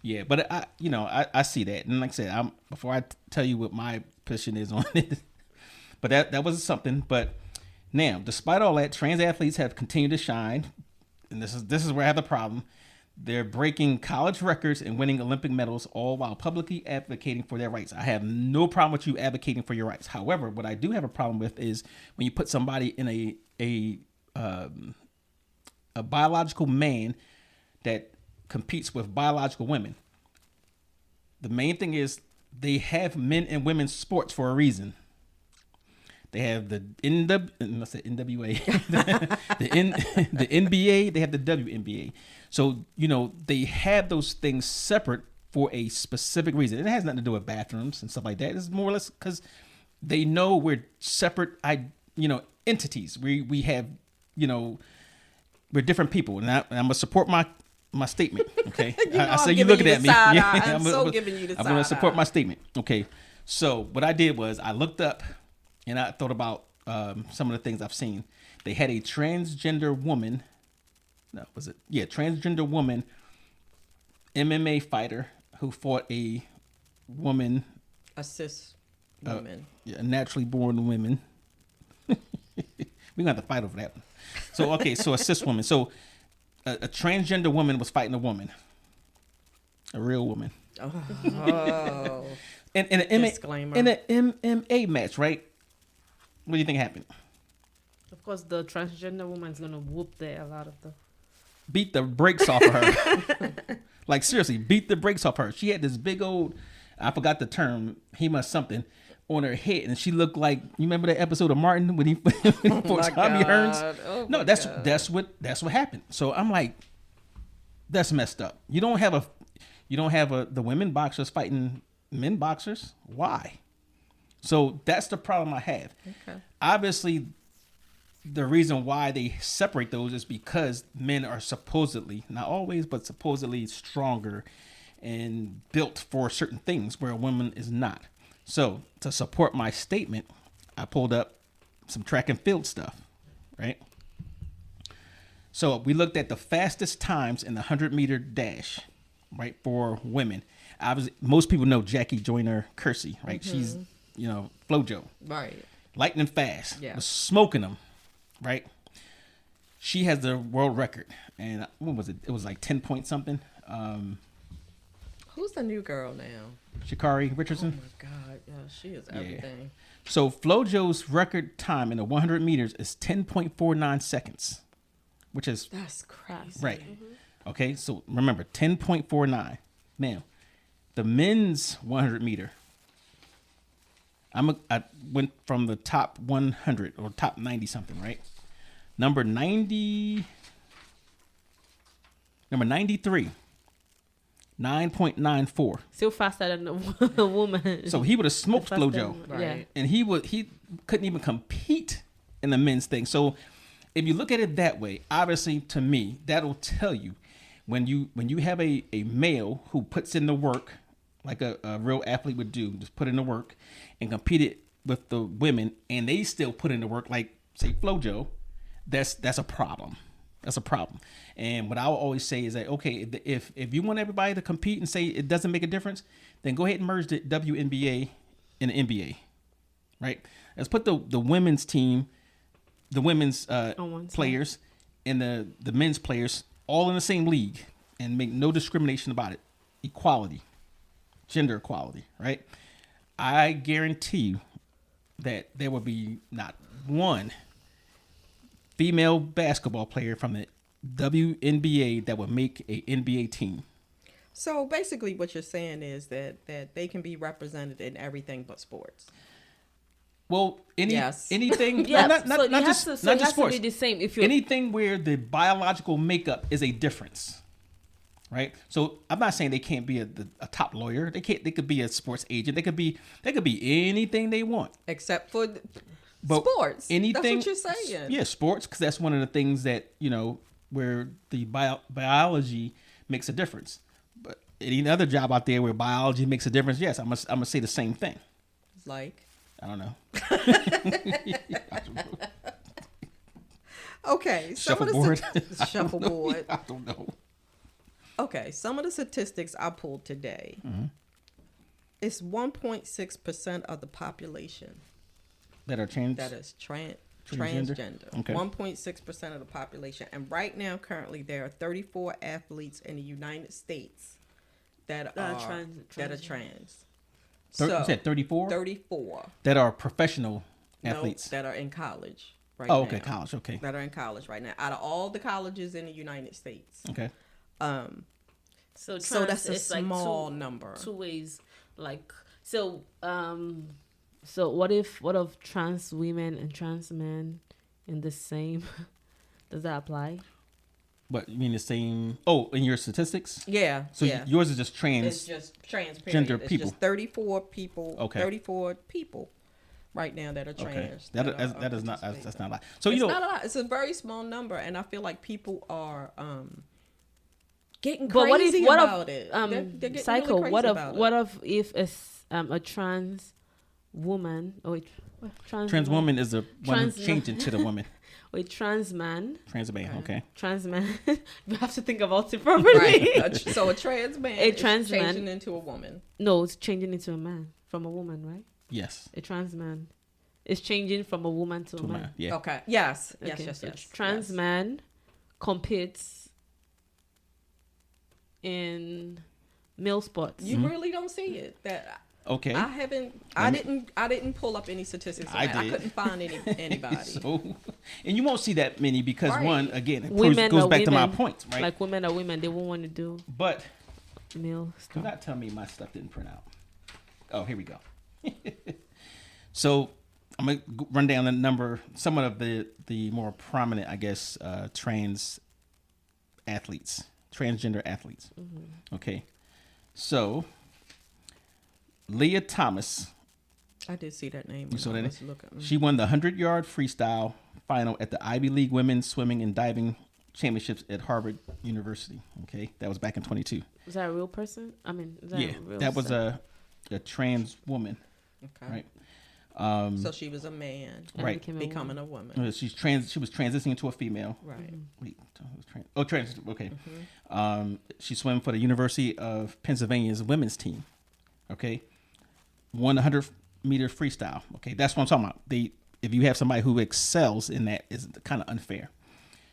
Yeah, but I see that, and like I said, before I tell you what my position is on it, but that was something. But now, despite all that, trans athletes have continued to shine, and this is where I have the problem. They're breaking college records and winning Olympic medals, all while publicly advocating for their rights. I have no problem with you advocating for your rights. However, what I do have a problem with is when you put somebody in a biological man that competes with biological women. The main thing is they have men and women's sports for a reason. They have the NWA, the NBA, they have the WNBA. So, they have those things separate for a specific reason. It has nothing to do with bathrooms and stuff like that. It's more or less because they know we're separate, entities. We have, we're different people. And I'm going to support my statement, okay? I say you looking at me. I'm so giving you the side. I'm going to support my statement, okay? So what I did was I looked up and I thought about some of the things I've seen. They had a transgender woman. No, was it? Yeah, transgender woman MMA fighter who fought a woman. A cis woman. A naturally born woman. We're going to have to fight over that one. So, okay, so a cis woman. So a transgender woman was fighting a woman. A real woman. Oh. In an MMA match, right? What do you think happened? Of course, the transgender woman's gonna whoop the hell out of the. Beat the brakes off of her. Like, seriously, beat the brakes off her. She had this big old, I forgot the term, he must something, on her head. And she looked like, you remember that episode of Martin when he fought Tommy Hearns? Oh no, that's what happened. So I'm like, that's messed up. You don't have the women boxers fighting men boxers. Why? So that's the problem I have. Okay. Obviously, the reason why they separate those is because men are supposedly, not always, but supposedly stronger and built for certain things where a woman is not. So to support my statement, I pulled up some track and field stuff, right? So we looked at the fastest times in the 100-meter dash, right, for women. Most people know Jackie Joyner-Kersee, right? Mm-hmm. She's, FloJo. Right. Lightning fast. Yeah. Was smoking them, right? She has the world record. And what was it? It was like 10 point something. Who's the new girl now? Sha'Carri Richardson. Oh, my God. Yeah, she is everything. Yeah. So FloJo's record time in the 100 meters is 10.49 seconds, which is... That's crazy. Right. Mm-hmm. Okay, so remember, 10.49. Now, the men's 100 meter... I went from the top 100 or top 90 something, right? Number 93, 9.94. Still faster than a woman. So he would have smoked FloJo. Right. Yeah. And he couldn't even compete in the men's thing. So if you look at it that way, obviously to me, that'll tell you when you have a male who puts in the work like a real athlete would do, just put in the work and competed with the women, and they still put in the work, like say FloJo, that's a problem. That's a problem. And what I will always say is that, okay, if you want everybody to compete and say it doesn't make a difference, then go ahead and merge the WNBA and the NBA, right? Let's put the women's team, the women's players, and the men's players all in the same league and make no discrimination about it. Equality. Gender equality, right? I guarantee you that there will be not one female basketball player from the WNBA that would make an NBA team. So basically what you're saying is that they can be represented in everything but sports. Well, anything, yeah, not just it sports. has to be the same. If you anything where the biological makeup is a difference. Right, so I'm not saying they can't be a top lawyer. They could be a sports agent. They could be anything they want, except for sports. Anything. That's what you're saying. Yeah, sports, because that's one of the things that where the biology makes a difference. But any other job out there where biology makes a difference, yes, I'm gonna say the same thing. Like, I don't know. Okay, shuffleboard. Shuffleboard. I don't know. Okay, some of the statistics I pulled today. Mm-hmm. It's 1.6% of the population that are trans. That is Transgender. Okay. 1.6% of the population. And right now, currently, there are 34 athletes in the United States that are trans. You said 34? 34. That are professional athletes. That are in college right Oh, now. okay, college, okay. That are in college right now. Out of all the colleges in the United States. Okay. So that's a small number. Two ways. Like, so what if trans women and trans men in the same, does that apply? But you mean the same? Oh, in your statistics? Yeah. So yours is just trans. It's just trans. Gender it's people. Just 34 people. Okay. 34 people, right now that are trans. Okay. That is not. That's not a lot. So it's not a lot. It's a very small number, and I feel like people are getting crazy about it. They're getting Psycho. really crazy about what it. if a trans woman or trans woman is the one who's changing to the woman. Wait, trans man. Trans man, okay. Trans man. You have to think about it properly. Right. So a trans man is changing into a woman. No, it's changing into a man from a woman, right? Yes. A trans man is changing from a woman to a man. Yeah. Okay. Yes. Okay. Yes. Trans man competes in male sports. You really don't see it. Okay. I didn't pull up any statistics. I did. I couldn't find anybody. And you won't see that many because right. It goes back to my point, right? Like women are women, they won't want to do. But male stuff. do not tell me my stuff didn't print out. Oh, here we go. So I'm gonna run down some of the more prominent, I guess, trans athletes, transgender athletes. Mm-hmm. Okay, so Leah Thomas. I did see that name. You saw that name? She won the 100-yard freestyle final at the Ivy League Women's Swimming and Diving Championships at Harvard University. Okay, that was back in 22. Was that a real person? I mean, that was a trans woman. Okay. Right. So she was a man. Right. Becoming a woman. She was transitioning into a female. Right. Wait. Trans. Okay. Mm-hmm. She swam for the University of Pennsylvania's women's team. Okay. Won 100-meter freestyle. Okay. That's what I'm talking about. If you have somebody who excels in that, it's kind of unfair.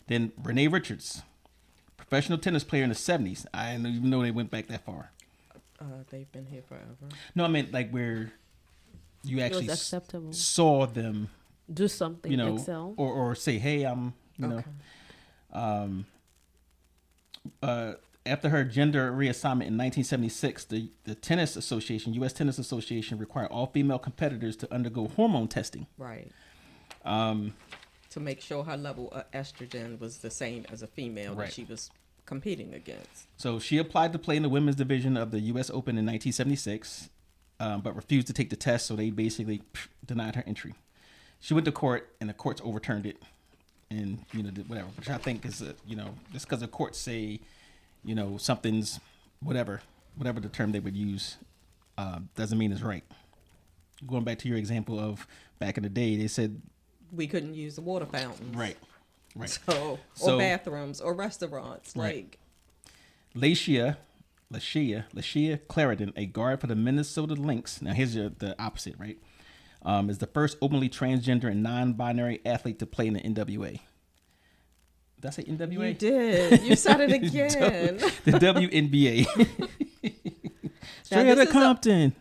Then Renee Richards, professional tennis player in the 70s. I didn't even know they went back that far. They've been here forever. No, I meant like where you actually acceptable. Saw them do something, excel, or say, "Hey, I'm," after her gender reassignment in 1976, the Tennis Association, U.S. Tennis Association, required all female competitors to undergo hormone testing. Right. To make sure her level of estrogen was the same as a female that she was competing against. So she applied to play in the women's division of the U.S. Open in 1976, but refused to take the test, so they basically denied her entry. She went to court, and the courts overturned it, and did whatever. Which I think is just because the courts say, something's whatever the term they would use, doesn't mean it's right. Going back to your example of back in the day, they said we couldn't use the water fountains. Right. Or bathrooms or restaurants. Right. Lashia Clarendon, a guard for the Minnesota Lynx. Now here's the opposite, right? Is the first openly transgender and non-binary athlete to play in the NWA. Did I say NWA? You did. You said it again. The WNBA. Straight out of Compton.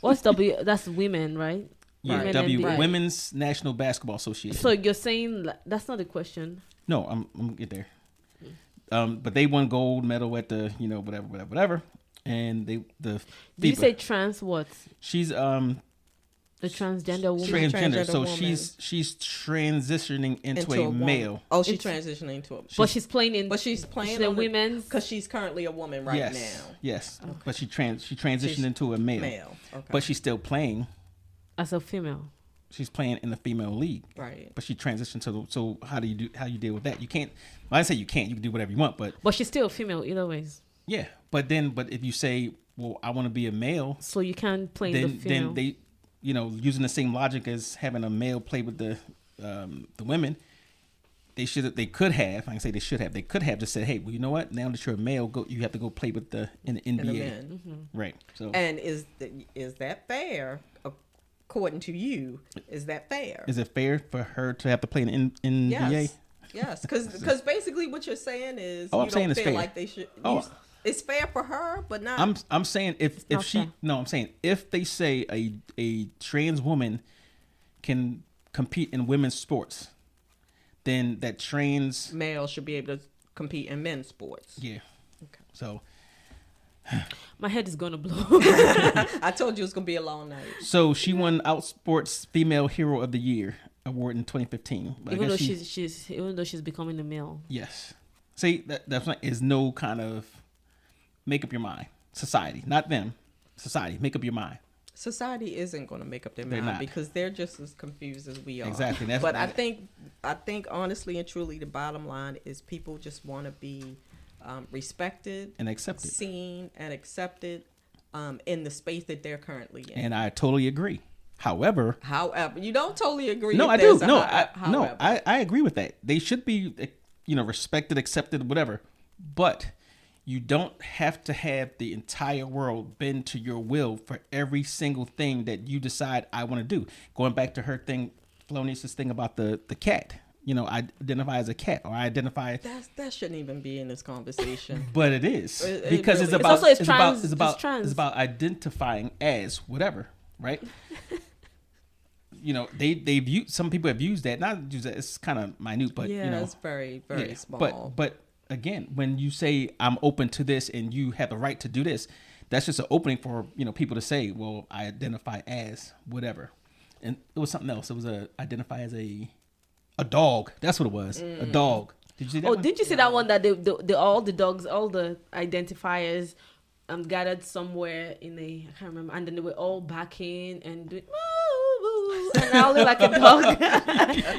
What's W? That's women, right? Yeah, Women's National Basketball Association. So you're saying that's not a question? No, I'm gonna get there. But they won gold medal at the whatever, and the Did you say trans what? She's the transgender woman. Transgender. So she's transitioning into a male. Oh, she's transitioning into a. She's playing the women's because she's currently a woman now. Yes, okay. But she transitioned into a male. Okay. But she's still playing as a female. She's playing in the female league. Right. But she transitioned to so how you deal with that? You can't. Well, I say you can't. You can do whatever you want, but she's still a female either ways. Yeah, but if you say, well, I want to be a male, so you can't play the female. Then they, using the same logic as having a male play with the women, they could have just said, hey, well, you know what? Now that you're a male, you have to go play with in the NBA. Mm-hmm. Right. So and is that fair? according to you, is that fair? Is it fair for her to have to play in NBA? Yes, because basically what you're saying is Oh, you I'm saying don't it's feel fair. like they should. Oh. It's fair for her, but not. I'm saying if she fair. no, I'm saying if they say a trans woman can compete in women's sports, then that trans male should be able to compete in men's sports. yeah. Okay. So My head is gonna blow. I told you it was gonna be a long night. so she won Outsports Female Hero of the Year award in 2015. But I Even though guess she's becoming a male. yes. See that's like is no kind of make up your mind. Society, not them. Society, make up your mind. Society isn't going to make up their They're mind not. because they're just as confused as we are. Exactly. But I think honestly and truly, the bottom line is people just want to be respected and accepted, seen, and accepted in the space that they're currently in. and I totally agree. However, you don't totally agree. no, if I do. there's a No, however. I agree with that. They should be, respected, accepted, whatever. But you don't have to have the entire world bend to your will for every single thing that you decide I want to do. Going back to her thing, Felonious' thing about the cat. I identify as a cat, or I identify. That shouldn't even be in this conversation. But it is really because it's is. about It's trans. it's about identifying as whatever, right? They've used, some people have used that, not use that. It's kind of minute, but yeah, it's very very yeah, small. But again, when you say I'm open to this and you have the right to do this, that's just an opening for people to say, well, I identify as whatever. And it was something else. It was identify as a dog. That's what it was. A dog. Did you see that? Oh, one? did you see that one that the all the dogs, all the identifiers gathered somewhere in I can't remember, and then they were all backing and doing and I look like a dog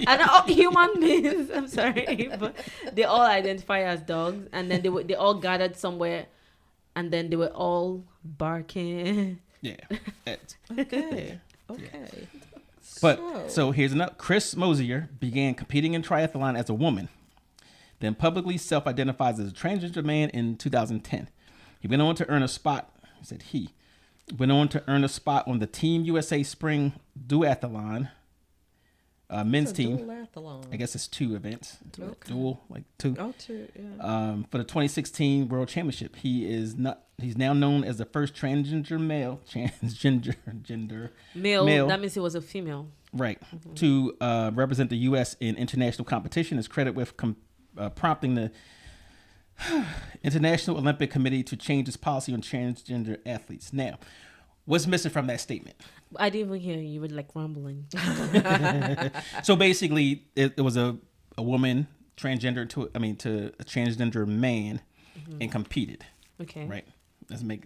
and all human beings. I'm sorry, but they all identify as dogs, and then they all gathered somewhere, and then they were all barking. Yeah. Okay. But so here's another. Chris Mosier began competing in triathlon as a woman, then publicly self-identifies as a transgender man in 2010. He went on to earn a spot. He said he went on to earn a spot on the Team USA Spring Duathlon men's team. Duathlon. I guess it's 2 events. Okay. Dual, like 2. Oh, 2. Yeah. For the 2016 World Championship, he's now known as the first transgender Male. That means he was a female. Right. Mm-hmm. To represent the U.S. in international competition, is credited with prompting the International Olympic Committee to change its policy on transgender athletes. Now, what's missing from that statement? I didn't even hear you. You were like rumbling. So basically, it was a woman transgender to a transgender man, and competed. Okay. Right. Let's make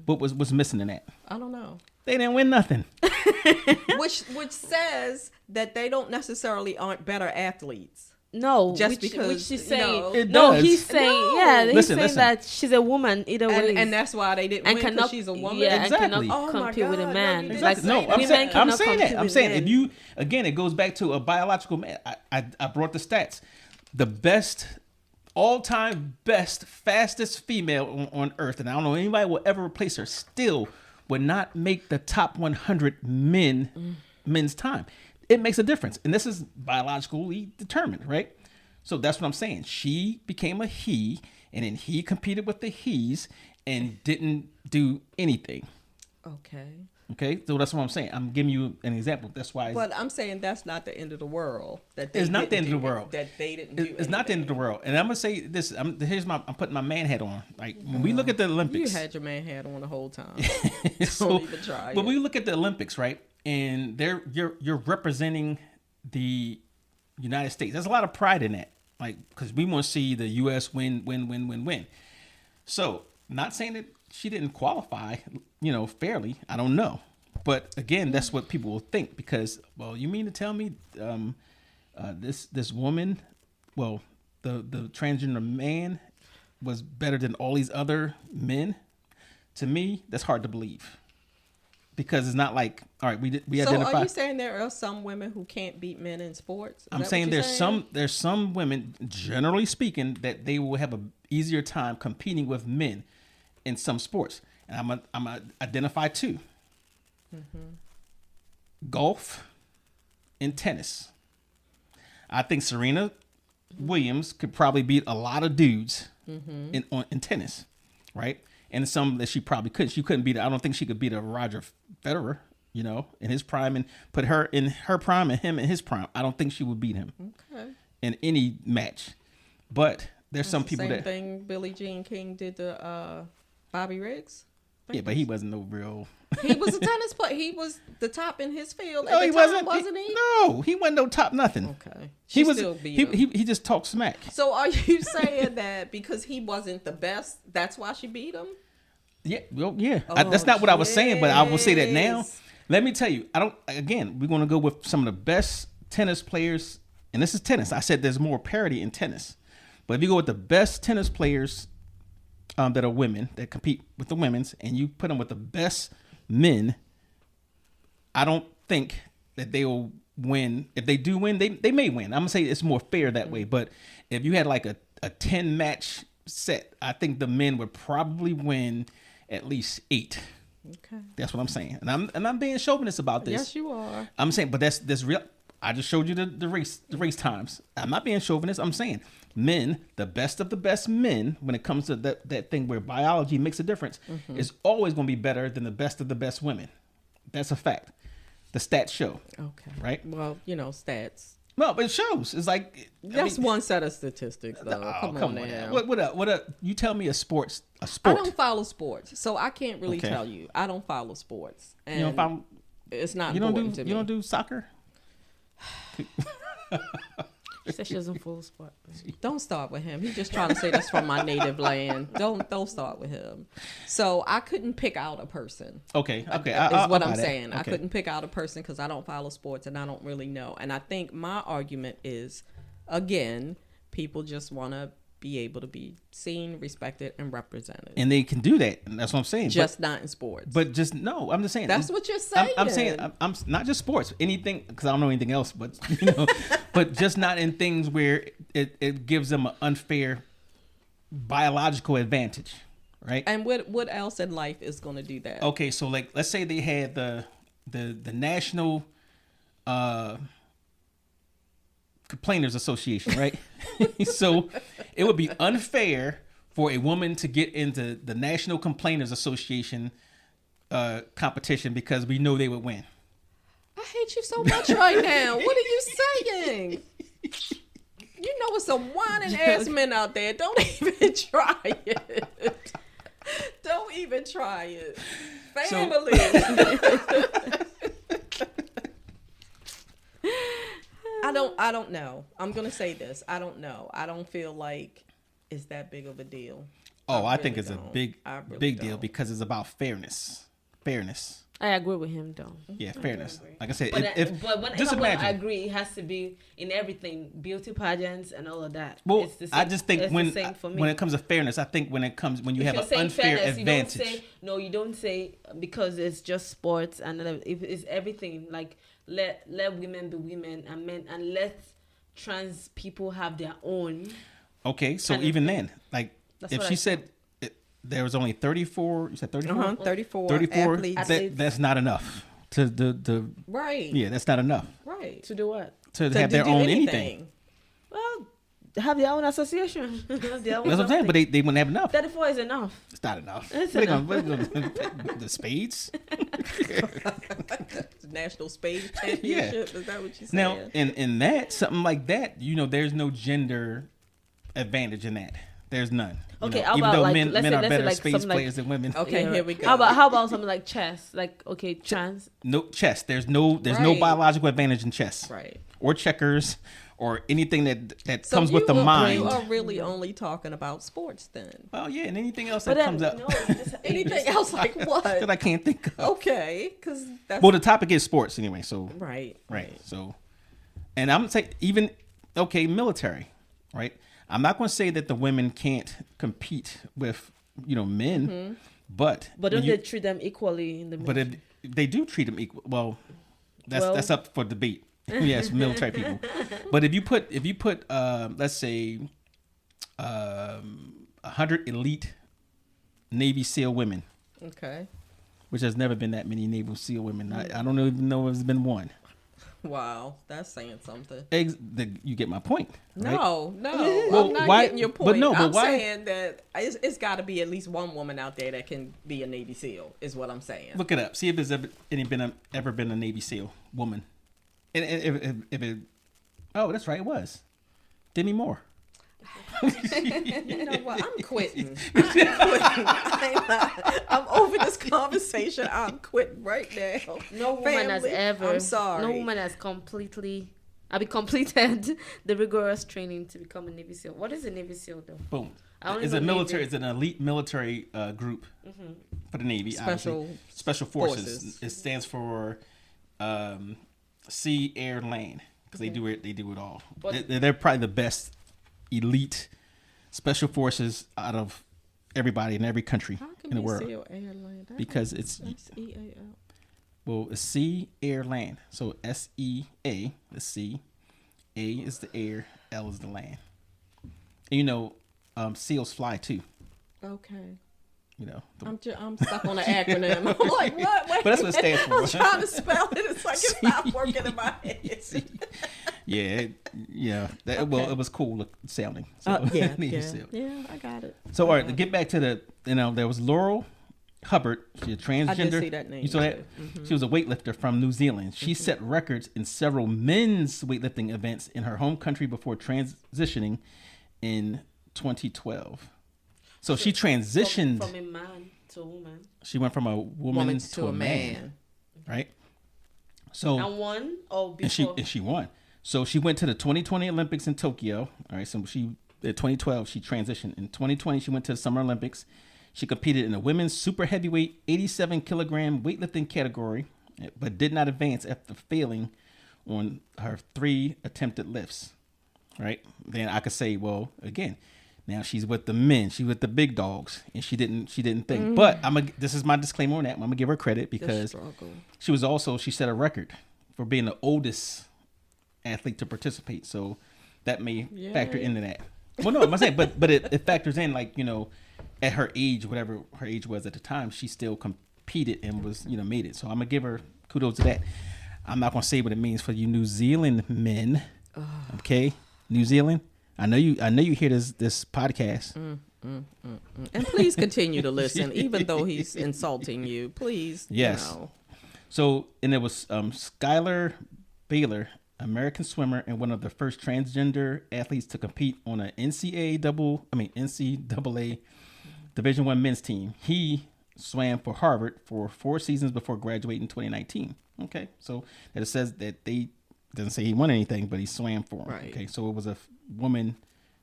What was missing in that? I don't know. They didn't win nothing. which says that they don't necessarily aren't better athletes. No, just because which she's saying. does. He's saying he's saying that she's a woman either way, and that's why they didn't win, because she's a woman. Yeah, exactly. and cannot compete with a man. Exactly. Like, I'm saying that. I'm saying if you again, it goes back to a biological man. I brought the stats. The best, all-time best, fastest female on Earth, and I don't know anybody will ever replace her. Still would not make the top 100 men's time. It makes a difference. And this is biologically determined, right? So that's what I'm saying. She became a he, and then he competed with the he's and didn't do anything. Okay? So that's what I'm saying. I'm giving you an example. That's why. But I'm saying that's not the end of the world. It's not the end of the world. That they didn't do It's not the end of the world. And I'm going to say this. I'm putting my man hat on. Like, when we look at the Olympics. You had your man hat on the whole time. So, don't even try. But we look at the Olympics, right? And you're representing the United States. There's a lot of pride in that, like, because we want to see the U.S. win. So, not saying that she didn't qualify, fairly. I don't know, but again, that's what people will think, because, well, you mean to tell me this woman, well, the transgender man was better than all these other men? To me, that's hard to believe. Because it's not like, all right, we so identify. So are you saying there are some women who can't beat men in sports? I'm saying there's some women, generally speaking, that they will have an easier time competing with men in some sports, and I'm a identify too. golf, and tennis. I think Serena Williams could probably beat a lot of dudes in tennis, right? And some that she probably couldn't. She couldn't beat. I don't think she could beat a Roger Federer, in his prime, and put her in her prime and him in his prime. I don't think she would beat him in any match. But there's some people same that thing Billie Jean King did to Bobby Riggs. Yeah, but he wasn't no real. He was a tennis player. He was the top in his field. No, he wasn't he? No, he wasn't no top nothing. Okay, He was. still beat him. He just talked smack. So are you saying that because he wasn't the best, that's why she beat him? Yeah, well, yeah. That's not what I was saying, but I will say that now. jeez. Let me tell you, I don't. Again, we're going to go with some of the best tennis players, and this is tennis. I said there's more parity in tennis, but if you go with the best tennis players that are women that compete with the women's, and you put them with the best men, I don't think that they will win. If they do win, they may win. I'm gonna say it's more fair that way. But if you had like a 10 match set, I think the men would probably win at least 8. Okay. That's what I'm saying, and I'm being chauvinist about this. Yes, you are. I'm saying, but that's real. I just showed you the race times. I'm not being chauvinist. I'm saying men, the best of the best men, when it comes to that thing where biology makes a difference, is always going to be better than the best of the best women. That's a fact. The stats show. Okay. Right? Well, stats. No, but it shows. It's like That's one set of statistics, though. Come on now. What up? You tell me a sport. I don't follow sports, so I can't really tell you. I don't follow sports, and You don't follow. it's not You don't important do. to me. You don't do soccer. She said she doesn't follow sport. Don't start with him. He's just trying to say that's from my native land. Don't start with him. So I couldn't pick out a person. Okay. Is what I'll buy I'm that. saying. I Okay. couldn't pick out a person because I don't follow sports and I don't really know. And I think my argument is, again, people just want to be able to be seen, respected, and represented. And they can do that. And that's what I'm saying. Just not in sports. But just no. I'm just saying. That's what you're saying. I'm saying I'm not just sports, anything, because I don't know anything else, but but just not in things where it gives them an unfair biological advantage, right? And what else in life is going to do that? Okay, so like let's say they had the National Complainers Association, right? So it would be unfair for a woman to get into the National Complainers Association competition because we know they would win. I hate you so much right now. What are you saying? You know, it's some whining ass men out there. Don't even try it. Don't even try it. Family. I don't know. I'm gonna say this. I don't know. I don't feel like it's that big of a deal. I think really it's don't. a big really big deal don't. because it's about fairness. Fairness. I agree with him, though. Yeah, fairness. Like I said, But, if but whenever just imagine. I agree, it has to be in everything, beauty pageants and all of that. Well, It's the I same- just think it's the same for me. when it comes to fairness, I think when you If have you're an saying unfair fairness, advantage. you don't say because it's just sports and if it's everything. Like let women be women and men, and let trans people have their own. Okay, so kind of even thing. then, like That's if what she I said there was only 34, you said 34? 34 34, athletes. that's not enough to the Right. yeah, that's not enough Right. To do what? to To have their do own anything. Well, have their own association. Have their own That's what I'm saying, but they wouldn't have enough. 34 is enough. It's not enough. It's What they enough. the spades? National Spades Championship. Is that what you said? Now, in that, something like that, there's no gender advantage in that. There's none. Okay, how even about though like, men let's say- are let's say better like spades something like- players than women. Okay, Yeah, here right. we go. How about something like chess? Like trans. No chess. There's no Right. biological advantage in chess. Right. Or checkers or anything that So comes with the mind. You are really only talking about sports then. Well, yeah, and anything else But that then, comes up no, you just, Anything else like that what? I can't think of. Okay, because that's Well, the topic is sports anyway, so right. So, and I'm gonna say even military, right? I'm not going to say that the women can't compete with men, but But when don't they treat them equally in the? But if they do treat them equal, that's up for debate. Yes, military people. But if you put let's say 100 elite Navy SEAL women Okay. which has never been that many Navy SEAL women. I don't even know if there's been one. Wow, that's saying something. You get my point. Right? No, Well, I'm not why- getting your but point. no, but I'm why- saying that it's got to be at least one woman out there that can be a Navy SEAL, is what I'm saying. Look it up. See if there's ever been a Navy SEAL woman. And if it, oh, that's right, it was Demi Moore. You know what? I'm quitting. I'm over this conversation. I'm quitting right now. No woman has Family, ever. I'm sorry. No woman has completed the rigorous training to become a Navy SEAL. What is a Navy SEAL though? Boom. I only It's know a military. Navy. It's an elite military group for the Navy. Special Forces. It stands for sea, air, land, because they do it all. But- They're probably the best elite special forces out of everybody in every country How can in the we world, SEAL airline? because it's SEAL. well, it's sea, air, land. So SEA, the sea, A is the air, L is the land. And SEALs fly too. Okay. I'm I'm stuck on the acronym. I'm like, what? Wait, But that's what it stands for. I'm trying to spell it. It's like it's not working in my head. Well, it was cool sounding. So, Navy SEAL. Yeah, I got it. So, all right, to get back to there was Laurel Hubbard. She's a transgender. I did see that name. You saw that? Mm-hmm. She was a weightlifter from New Zealand. She set records in several men's weightlifting events in her home country before transitioning in 2012. So she transitioned. From a man to a woman. She went from a woman to a man. Right? So And won or and before? she won. So she went to the 2020 Olympics in Tokyo. All right, so in 2012 she transitioned. In 2020 she went to the Summer Olympics. She competed in the women's super heavyweight 87 kilogram weightlifting category, but did not advance after failing on her 3 attempted lifts. Right? Then I could say, well, again, now she's with the men, she's with the big dogs, and she didn't think. But this is my disclaimer on that. I'm gonna give her credit because she set a record for being the oldest athlete to participate. So that may factor into that. Well, no, I'm saying, but it factors in, like, at her age, whatever her age was at the time, she still competed and was, made it. So I'm gonna give her kudos to that. I'm not gonna say what it means for you New Zealand men. Okay, New Zealand. I know you hear this podcast. And please continue to listen, even though he's insulting you. Please. Yes. So, and it was Skylar Baylor, American swimmer and one of the first transgender athletes to compete on an NCAA Division I men's team. He swam for Harvard for 4 seasons before graduating in 2019. Okay, so it says that doesn't say he won anything, but he swam for him. Right. Okay, so it was a woman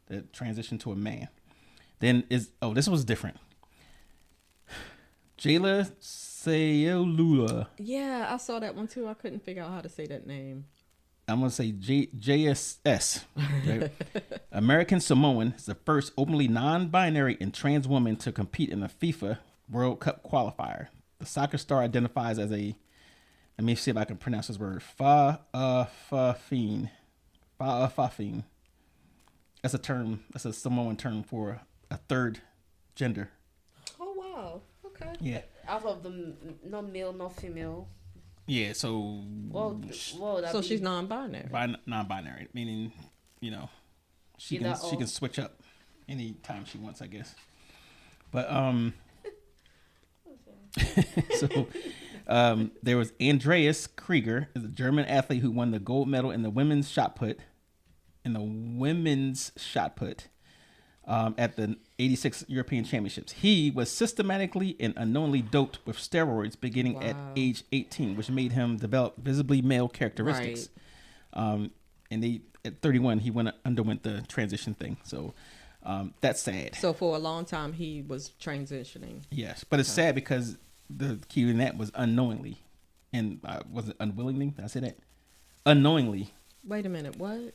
that transitioned to a man. Then this was different. Jayla Sayolula. Yeah, I saw that one too. I couldn't figure out how to say that name. I'm going to say JSS. Right? American Samoan is the first openly non-binary and trans woman to compete in a FIFA World Cup qualifier. The soccer star identifies as let me see if I can pronounce this word, Fa'afafine. Fa'afafine. That's a Samoan term for a third gender. Oh, wow. Okay. Yeah. Out of the no male, no female. Yeah, so... So she's non-binary. Non-binary, meaning, she can switch up anytime she wants, I guess. But, so... there was Andreas Krieger, is a German athlete who won the gold medal in the women's shot put, at the 86 European Championships. He was systematically and unknowingly doped with steroids beginning at age 18, which made him develop visibly male characteristics. Right. And at 31, he underwent the transition thing. So that's sad. So for a long time, he was transitioning. Yes, but it's sad because the key in that was unknowingly. And was it unwillingly? Did I say that? Unknowingly. Wait a minute, what?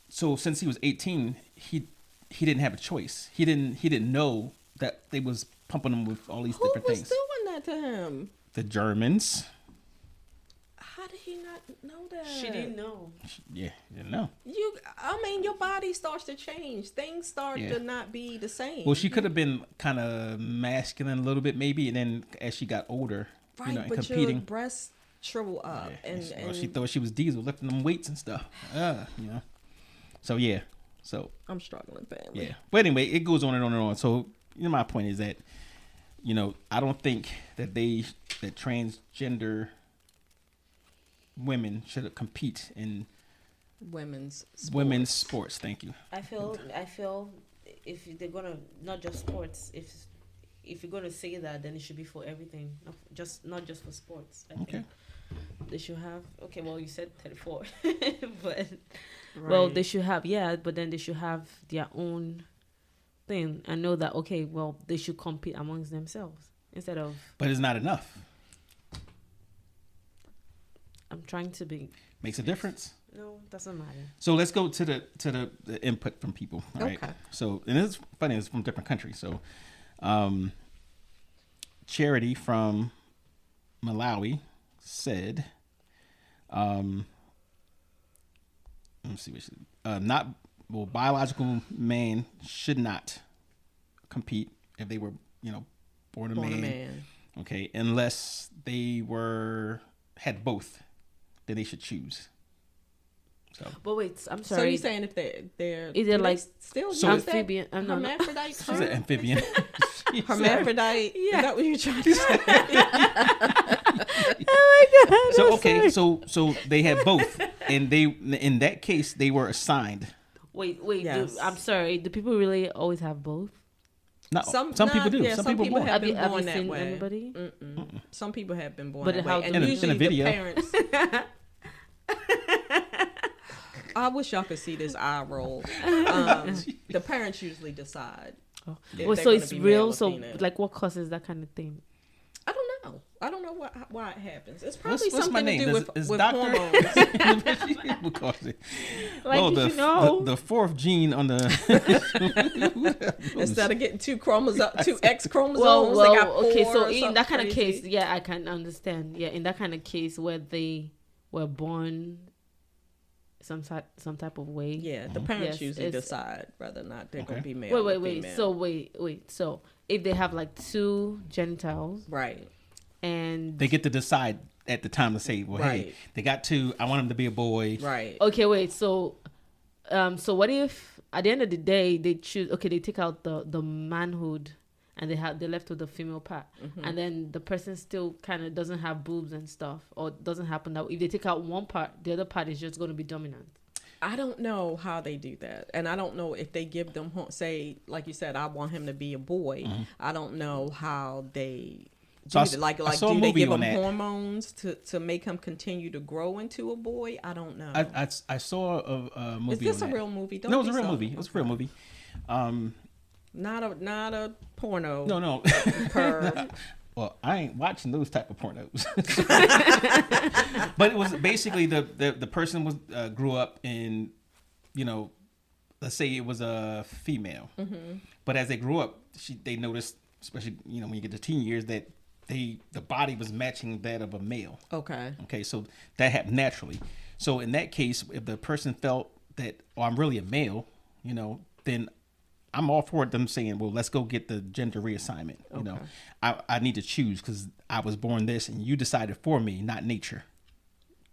So since he was 18, he didn't have a choice. He didn't know that they was pumping him with all these different things. Who was doing that to him? The Germans. How How did he not know that? She didn't know. Yeah, you know. Your body starts to change. Things start to not be the same. Well, she could have been kind of masculine a little bit, maybe, and then as she got older, right, you know, and but competing, your breasts shrivel up, and she thought she was Diesel lifting them weights and stuff. You know. So yeah, I'm struggling, family. Yeah, but anyway, it goes on and on and on. So you know, my point is that, you know, I don't think that transgender women should compete in women's sports. Thank you. I feel if they're gonna, not just sports, if you're gonna say that, then it should be for everything, not just for sports. I think they should have. Okay, well, you said 34, but well, they should have, but then they should have their own thing and know that, okay, well, they should compete amongst themselves instead of. But it's not enough. I'm trying to be. Makes a difference. No, doesn't matter. So let's go to the input from people. All right. Okay. So, and it's funny, it's from different countries. So, Charity from Malawi said, let me see what she, biological man should not compete if they were, you know, born a man. Okay, unless they had both, then they should choose. So, but wait, I'm sorry. So you're saying if they're either like still amphibian? Hermaphrodite. She's an amphibian. Hermaphrodite. Yeah. Is that what you're trying to say? Oh my god. So okay, so they had both, and they, in that case, they were assigned. Wait. Yes. I'm sorry. Do people really always have both? No, some people do. Yeah, some people have been born that seen way. Anybody? Some people have been born But that how way, do and you- usually in a video. the parents. I wish y'all could see this eye roll. The parents usually decide. Oh. if Well, they're so gonna it's be real. male or So female. like, what causes that kind of thing? I don't know. I don't know why it happens. It's probably What's my something to name? do with Is hormones. What caused it? Like, Oh, did you know? the fourth gene on the. Instead of getting two X chromosomes, well, they got okay. four So or in that kind of something case, I can understand. Yeah, in that kind of case where they were born some type of way. Yeah, the parents Yes, usually it's- decide whether or not they're going to be male or Wait. female. So wait. So if they have like two genitals Right. and They get to decide at the time to say, well, hey, Right. they got two. I want them to be a boy. Right. okay, wait. So what if at the end of the day they choose? Okay, they take out the manhood and they left with the female part, and then the person still kind of doesn't have boobs and stuff, or it doesn't happen that way. If they take out one part, the other part is just going to be dominant. I don't know how they do that. And I don't know if they give them, say, like you said, I want him to be a boy. I don't know how they So I do that. Like saw a do they movie give on him that. hormones to make him continue to grow into a boy? I don't know. I saw a movie. Is this on a that. real movie? Don't No, it was be a real so- movie. It was a real movie. Not a porno. No. Per. Well, I ain't watching those type of pornos. But it was basically the person was grew up in, you know, let's say it was a female, but as they grew up, they noticed, especially, you know, when you get to teen years, that the body was matching that of a male. Okay. Okay, so that happened naturally. So in that case, if the person felt that, oh, I'm really a male, you know, then I'm all for them saying, well, let's go get the gender reassignment. You know, I need to choose because I was born this and you decided for me, not nature.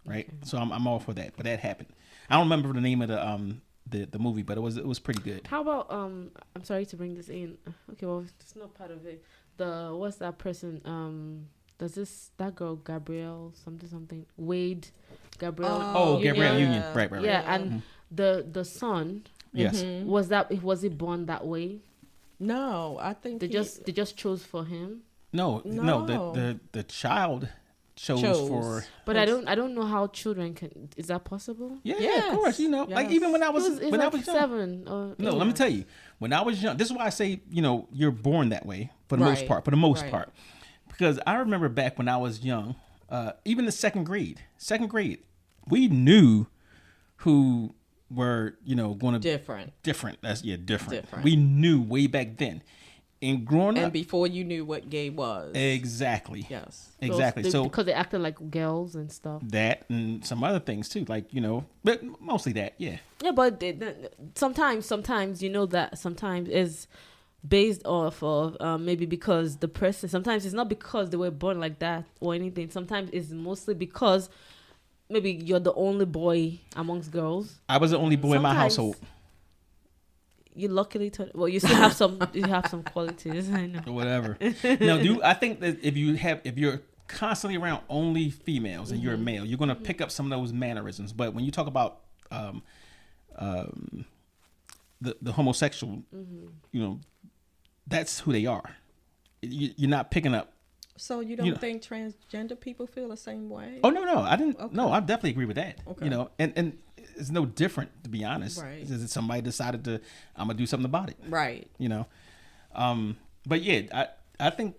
Right. Okay. So I'm all for that. But that happened. I don't remember the name of the movie, but it was pretty good. How about I'm sorry to bring this in. Okay, well, it's not part of it. What's that person? Does that girl Gabrielle something Wade Gabrielle? Gabrielle Union. Right. Yeah, and the son. Yes. Was it born that way? No, I think they just chose for him. No. The child chose for. But I don't know how children can. Is that possible? Yeah, of course. You know, yes. like even when I was I was young. 7 or no, let me tell you. When I was young, this is why I say, you know, you're born that way for the most part. For the most part, because I remember back when I was young, even the second grade, we knew who were, you know, going to different. That's different. We knew way back then. And growing And up, before you knew what gay was. exactly. Yes. Exactly. So because they acted like girls and stuff. that and some other things too, like but mostly that, yeah. Yeah, but sometimes that sometimes is based off of maybe because the person. Sometimes it's not because they were born like that or anything. Sometimes it's mostly because maybe you're the only boy amongst girls. I was the only boy in my household. You luckily you still have some qualities. I know. Or whatever. No, I think that if you're constantly around only females and you're a male, you're gonna pick up some of those mannerisms. But when you talk about the homosexual, that's who they are. You're not picking up. So you don't think transgender people feel the same way? Oh no, I didn't. Okay. No, I definitely agree with that. Okay. And it's no different, to be honest. Right. Is it somebody decided I'm gonna do something about it? Right. But yeah, I think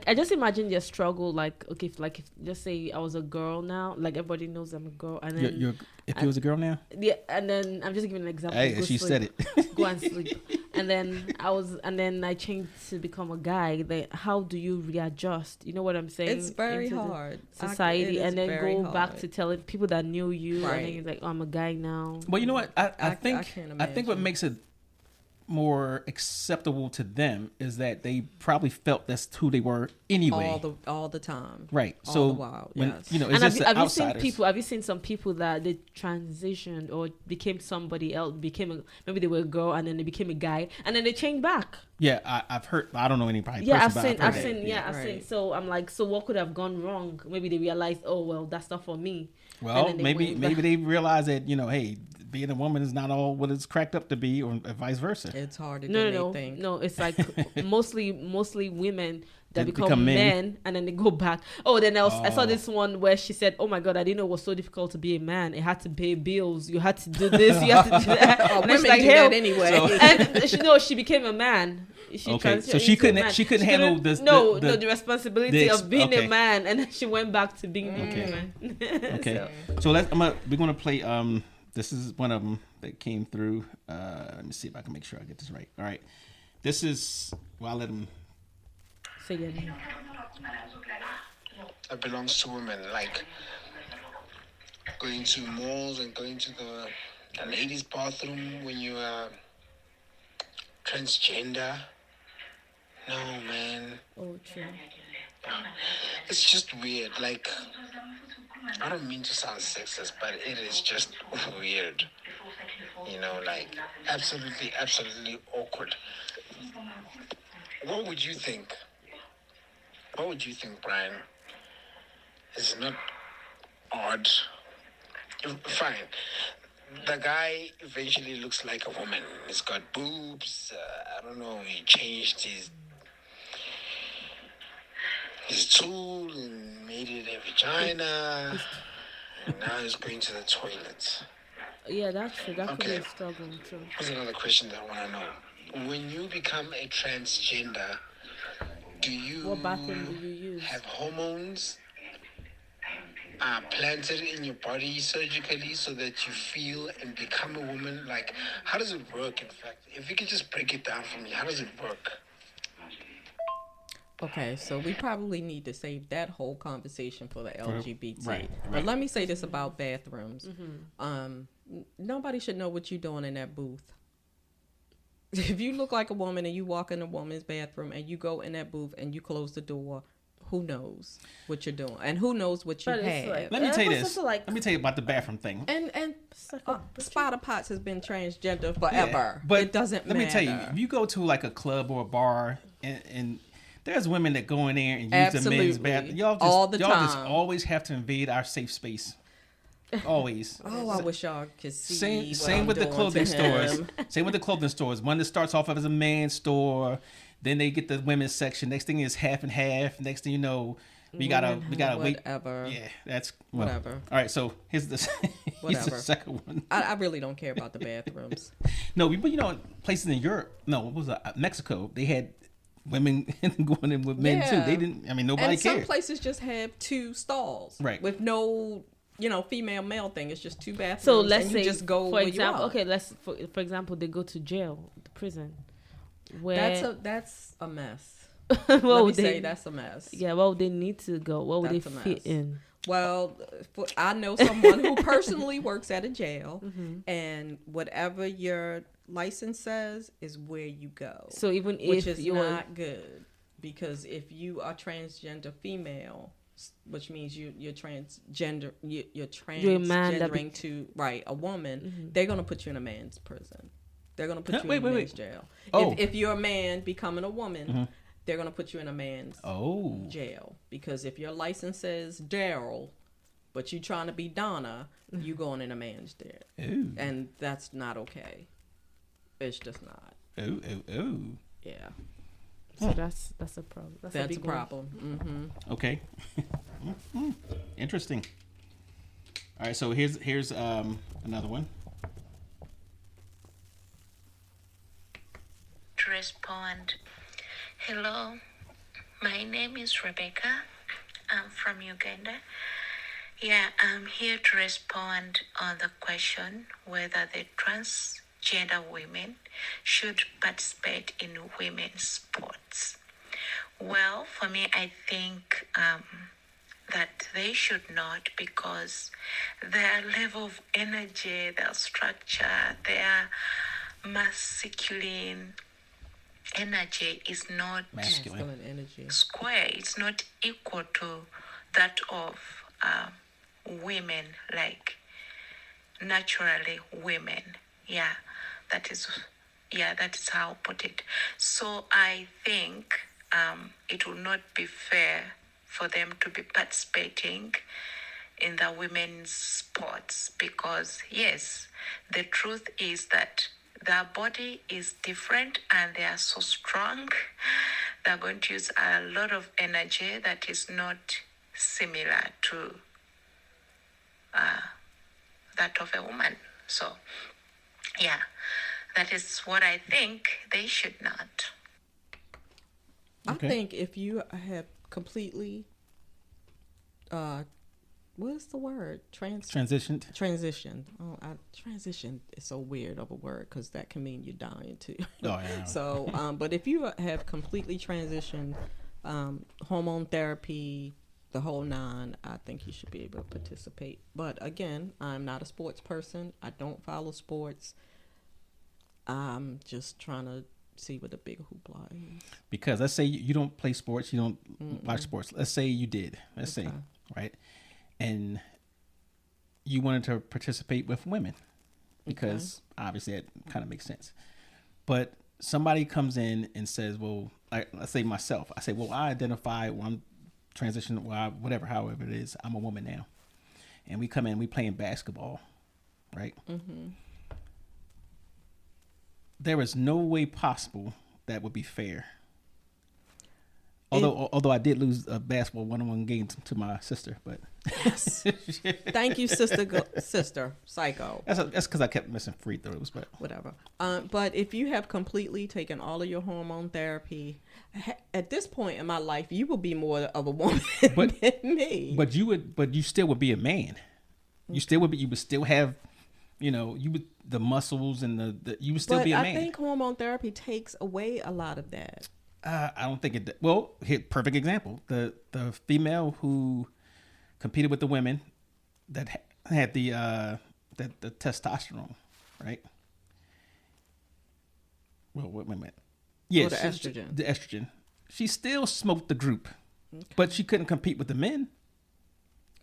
I just imagine your struggle, like if just say I was a girl now, like everybody knows I'm a girl, and then if you was a girl now, yeah, and then I'm just giving an example. hey, she said it. Go and sleep, and then I changed to become a guy. Then how do you readjust? You know what I'm saying? It's very hard. Society, and then go back hard. to telling people that knew you, Right. and then you're like, oh, I'm a guy now. Well, you know what? I think can't I think what imagine. makes it more acceptable to them is that they probably felt that's who they were anyway. all the time. Right. All So the while, when yes. it's And just have you seen outsiders. people? Have you seen some people that they transitioned or became somebody else? Maybe they were a girl and then they became a guy and then they changed back. Yeah, I've heard. I don't know anybody. Yeah, person, but I've heard seen. that. Yeah, I've Right. seen. So I'm like, so what could have gone wrong? Maybe they realized, oh well, that's not for me. Well, And then they maybe went back. they realize that hey, being a woman is not all what it's cracked up to be, or vice versa. It's harder than No. they think. No, it's like mostly women that They become men. men and then they go back. Oh, then I saw this one where she said, "Oh my God, I didn't know it was so difficult to be a man. It had to pay bills. You had to do this. You had to do that." And Women she's like, do "Hell." that anyway. And she became a man. Okay, so transitioned she into a couldn't- man. she couldn't handle this- No, the- the responsibility of being okay. a man, and then she went back to being a Okay. woman. Okay, so we're gonna play. This is one of them that came through. Let me see if I can make sure I get this right. All right, this is. Well, I'll let him. So your name. That belongs to women, like going to malls and going to the ladies' bathroom when you are transgender. No, man. Oh, true. It's just weird. Like, I don't mean to sound sexist, but it is just weird. Like, absolutely awkward. What would you think? What would you think, Brian? Is it not odd? Fine. The guy eventually looks like a woman. He's got boobs. I don't know. He changed his tool and made it a vagina. And now he's going to the toilet. Yeah, that's true. That could be Okay. a struggle. True. Here's another question that I want to know. When you become a transgender, do you What bathroom do you use? have hormones planted in your body surgically so that you feel and become a woman? Like, how does it work, in fact? If you could just break it down for me, how does it work? Okay, so we probably need to save that whole conversation for the LGBT. right. But let me say this about bathrooms. Nobody should know what you're doing in that booth. If you look like a woman and you walk in a woman's bathroom and you go in that booth and you close the door, who knows what you're doing and who knows what you But it's have. like- Let me tell you but this. also, like- Let me tell you about the bathroom thing. And Spider Potts has been transgender Yeah, forever. but it doesn't let matter. me tell you, if you go to like a club or a bar and there's women that go in there and use the men's Absolutely. bathroom. Y'all just time. always have to invade our safe space. Always. Oh, I wish y'all could see. Same what with the I'm doing clothing to stores. him. Same with the clothing stores. One that starts off as a man's store, then they get the women's section. Next thing is half and half. Next thing you know, we gotta wait. Whatever. Yeah, that's Whatever. All right, so here's the here's the Whatever. second one. I really don't care about the bathrooms. No, but places in Europe. No, what was it? Mexico? They had women going in with men too. Yeah. They didn't. I mean, nobody And some cared. places just have two stalls, Right. with no, female male thing. It's just two bathrooms. So let's and say, you just go for where example, you are. okay, for example, they go to jail, the prison. Where That's a mess. what Let me would say they? that's a mess. Yeah, where would they need to go? What would That's they a fit mess. in? Well, I know someone who personally works at a jail, and whatever your license says is where you go. So even which if is you're not good, because if you are transgender female, which means you're transgender, you're You're a man that transgendering to a woman, they're gonna put you in a man's prison. They're gonna put you in a man's jail. Oh. If you're a man becoming a woman, they're gonna put you in a man's Oh. jail, because if your license says Daryl, but you trying to be Donna, you going in a man's jail, Ooh. and that's not okay. It's just not. Ooh. Ooh. Ooh. Yeah, so that's a problem. That's a big one. problem. Okay. Interesting. All right, so here's another one. To respond. Hello, my name is Rebecca. I'm from Uganda. Yeah, I'm here to respond on the question whether the transgender women should participate in women's sports. Well, for me, I think that they should not, because their level of energy, their structure, their masculine energy is not Masculine energy. square. It's not equal to that of women, like naturally women. That is how I put it. So I think it will not be fair for them to be participating in the women's sports, because yes, the truth is that their body is different and they are so strong. They're going to use a lot of energy that is not similar to that of a woman. So, yeah, that is what I think. They should not. Okay. I think if you have completely, what's the word? Transitioned. Transition. Transition is so weird of a word, because that can mean you're dying too. Oh yeah. So, but if you have completely transitioned, hormone therapy, the whole nine, I think you should be able to participate. But again, I'm not a sports person. I don't follow sports. I'm just trying to see what the big hoopla is. Because let's say you don't play sports, you don't watch sports. Let's say you did. Let's say, right? And you wanted to participate with women, because obviously that kind of makes sense. But somebody comes in and says, well, let's say myself. I say, well, I identify, well, I'm transitioned, whatever, however it is, I'm a woman now. And we come in, we playing basketball, right? Mm-hmm. There is no way possible that would be fair. Although I did lose a basketball 1-on-1 game to my sister, but yes, thank you, sister, psycho. That's because I kept missing free throws, but whatever. But if you have completely taken all of your hormone therapy, at this point in my life, you will be more of a woman than me. But you still would be a man. You still would be. You would still have, the muscles and the you would still be a man. I think hormone therapy takes away a lot of that. I don't think it. Well, perfect example. The female who competed with the women that had the testosterone, right? Well, wait a minute. Yeah, the estrogen. The estrogen. She still smoked the group, but she couldn't compete with the men.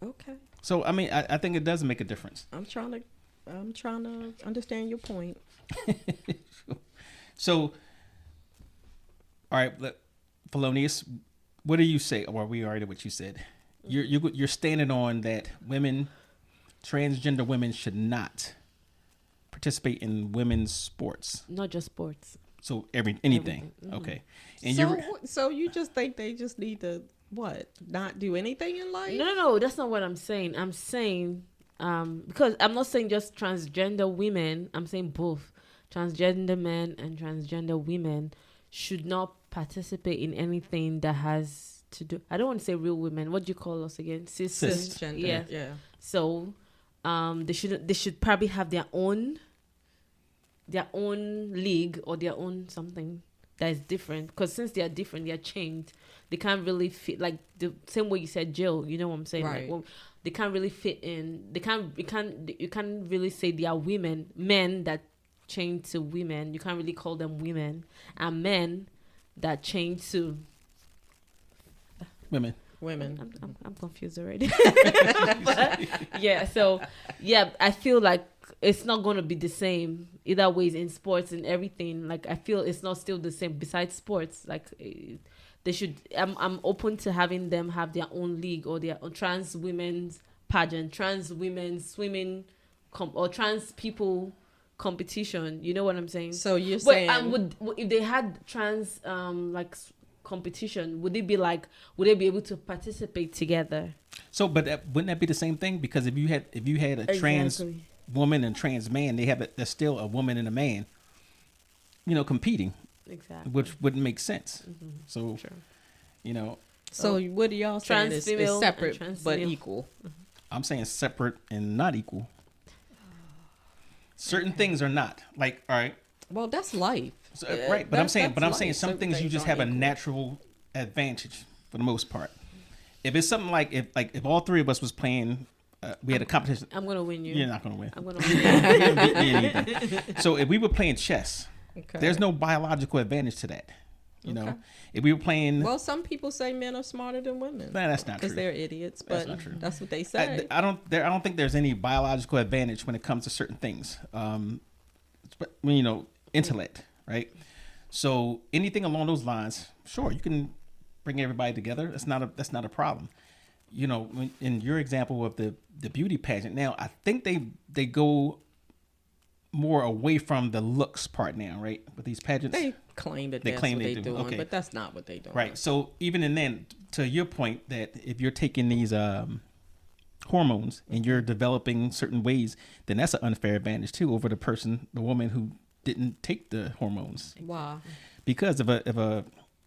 Okay. So I mean, I think it does make a difference. I'm trying to understand your point. So. All right, Felonious, what do you say? Or we already what you said. You're standing on that transgender women should not participate in women's sports. Not just sports. So anything. Mm-hmm. Okay. And so you just think they just need to not do anything in life? No, that's not what I'm saying. I'm saying because I'm not saying just transgender women. I'm saying both transgender men and transgender women should not participate in anything that has to do. I don't want to say real women. What do you call us again? Cisgender. Yeah. So, they should probably have their own league or their own something that is different, because since they are different, they are changed. They can't really fit, like the same way you said, Jill. You know what I'm saying? Right. Like, well, they can't really fit in. You can't really say they are men that change to women. You can't really call them women, and men that change to Women. I'm confused already. But, yeah, so yeah, I feel like it's not going to be the same either ways in sports and everything. Like, I feel it's not still the same besides sports. Like, they should, I'm open to having them have their own league or their own trans women's pageant, trans women's swimming or trans people competition. You know what I'm saying? So you're saying, would if they had trans competition, would they be able to participate together? So, but wouldn't that be the same thing? Because if you had a trans woman and trans man, there's still a woman and a man, competing. Exactly. Which wouldn't make sense. Mm-hmm. So, sure. So what are y'all saying is separate but equal? Mm-hmm. I'm saying separate and not equal. Certain things are not. Like, all right. Well, that's life. So, right, but I'm saying some things you just have a natural advantage for the most part. If it's something like if all three of us was playing, we had a competition. I'm gonna win you. You're not gonna win. I'm gonna win. So if we were playing chess, there's no biological advantage to that. You know, if we were playing. Well, some people say men are smarter than women. Nah, that's not true. Because they're idiots, but that's what they say. I don't think there's any biological advantage when it comes to certain things. Intellect, right? So anything along those lines, sure, you can bring everybody together. That's not a problem. In your example of the beauty pageant, now I think they go more away from the looks part now, right? With these pageants, they claim that's what they're doing, but that's not what they're doing. Right. So even in then, to your point, that if you're taking these hormones and you're developing certain ways, then that's an unfair advantage too over the woman who didn't take the hormones. Wow. Because of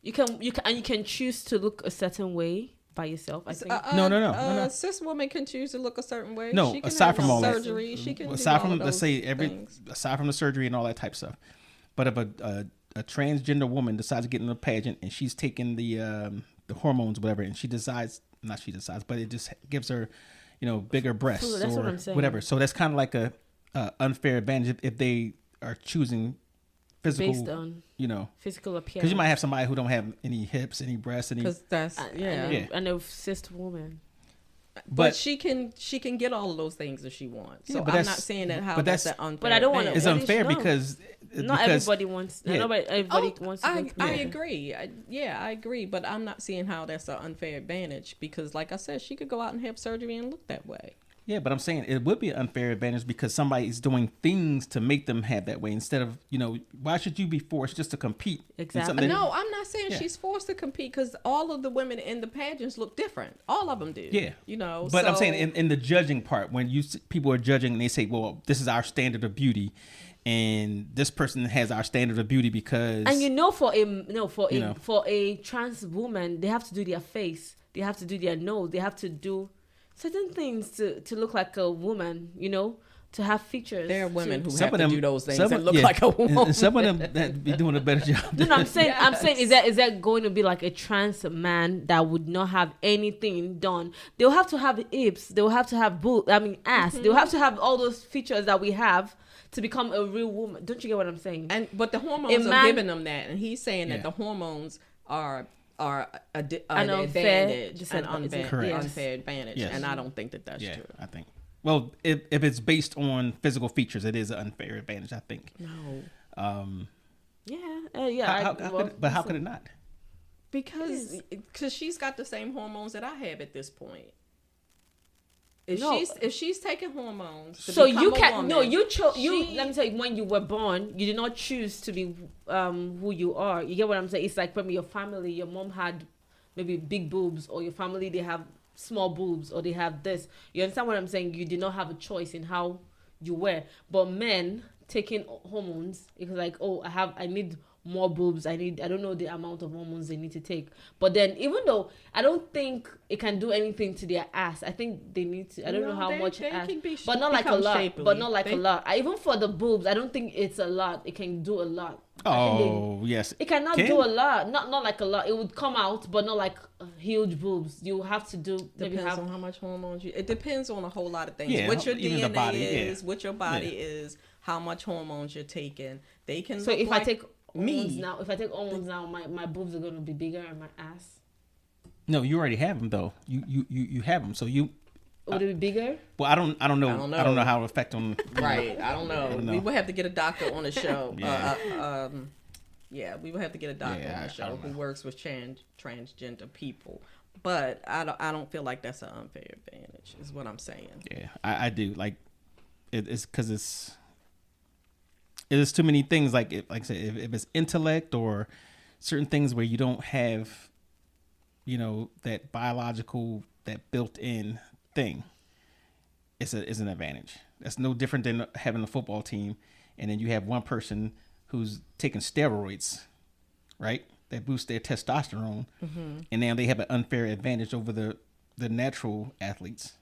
you can choose to look a certain way by yourself. I think no. A cis woman can choose to look a certain way. No, she can aside have from all surgery, that, she can aside do all from of let's say things. aside from the surgery and all that type of stuff. But if a transgender woman decides to get in a pageant and she's taking the hormones, whatever, and but it just gives her, bigger breasts or whatever. So that's kind of like a unfair advantage if they are choosing physical, based on physical appearance. Because you might have somebody who don't have any hips, any breasts, any. Because that's and a cis woman. But she can get all of those things if she wants. So I'm not saying that's an unfair. But I don't want It's unfair because not everybody wants. Yeah. Everybody wants. To I agree. I agree. But I'm not seeing how that's an unfair advantage because, like I said, she could go out and have surgery and look that way. Yeah, but I'm saying it would be an unfair advantage because somebody's doing things to make them have that way instead of, why should you be forced just to compete? Exactly. No, I'm not saying she's forced to compete because all of the women in the pageants look different. All of them do. Yeah. But so, I'm saying in the judging part, when people are judging and they say, well, this is our standard of beauty and this person has our standard of beauty because. And for a trans woman, they have to do their face. They have to do their nose. They have to do certain things to look like a woman, to have features. There are women who have to do those things and look like a woman. And some of them that be doing a better job. No, I'm saying, is that going to be like a trans man that would not have anything done? They'll have to have hips. They'll have to have ass. They'll have to have all those features that we have to become a real woman. Don't you get what I'm saying? But the hormones are giving them that, and he's saying that the hormones are an advantage, an unfair advantage, and I don't think that's true. I think. Well, if it's based on physical features, it is an unfair advantage. I think. No. How could it not? Because she's got the same hormones that I have at this point. If she's taking hormones, so you can you chose let me tell you, when you were born, you did not choose to be who you are. You get what I'm saying? It's like from your family, your mom had maybe big boobs, or your family they have small boobs, or they have this. You understand what I'm saying? You did not have a choice in how you were. But men taking hormones, it's like, I need more boobs. I don't know the amount of hormones they need to take. But then, even though I don't think it can do anything to their ass, I think they need to. I don't know how much ass, but not like a lot. Shapely. But not like a lot. Even for the boobs, I don't think it's a lot. It can do a lot. Yes. It cannot do a lot. Not like a lot. It would come out, but not like huge boobs. You have to do. Depends on how much hormones you. It depends on a whole lot of things. Yeah, what your DNA is, yeah. what your body is, how much hormones you're taking. They can. So if I take me now, my boobs are gonna be bigger and my ass. No, you already have them though. You have them. So you. Would it be bigger? Well, I don't know. I don't know how it affect on. Right. I don't know. We would have to get a doctor on the show. Yeah. We would have to get a doctor on the show who works with transgender people. But I don't feel like that's an unfair advantage. Is what I'm saying. Yeah, I do. Like, it's because it is too many things. Like I said, if it's intellect or certain things where you don't have, that biological, that built-in thing, is an advantage. That's no different than having a football team, and then you have one person who's taking steroids, right? That boost their testosterone, and now they have an unfair advantage over the natural athletes.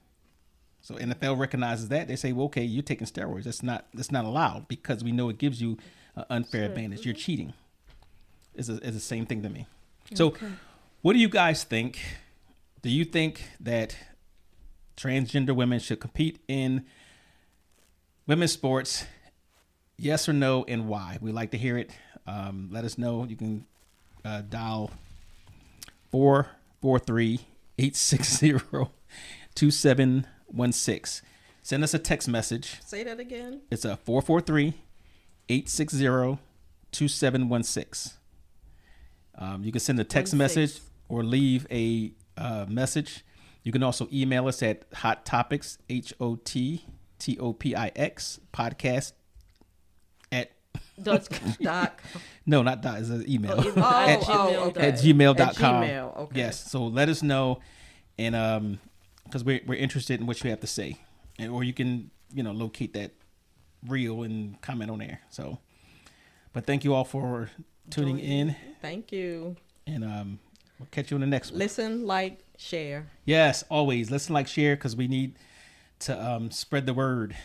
So NFL recognizes that. They say, well, okay, you're taking steroids. That's not allowed because we know it gives you an unfair advantage. You're cheating. It's the same thing to me. So what do you guys think? Do you think that transgender women should compete in women's sports? Yes or no, and why? We'd like to hear it. Let us know. You can dial 443-860-2716. Send us a text message. Say that again. It's a 443-860-2716. You can send a text message or leave a message. You can also email us at Hot Topics, HOTTOPIX podcast at no, not dot. It's an email. At gmail.com. At Gmail, okay. Yes. So let us know, and because we're interested in what you have to say, or you can locate that reel and comment on there. So, but thank you all for tuning in. Thank you. And we'll catch you on the next one. Listen, like, share. Yes, always listen, like, share, because we need to spread the word.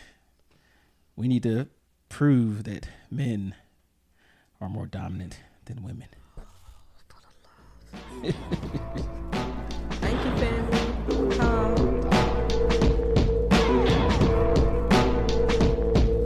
We need to prove that men are more dominant than women.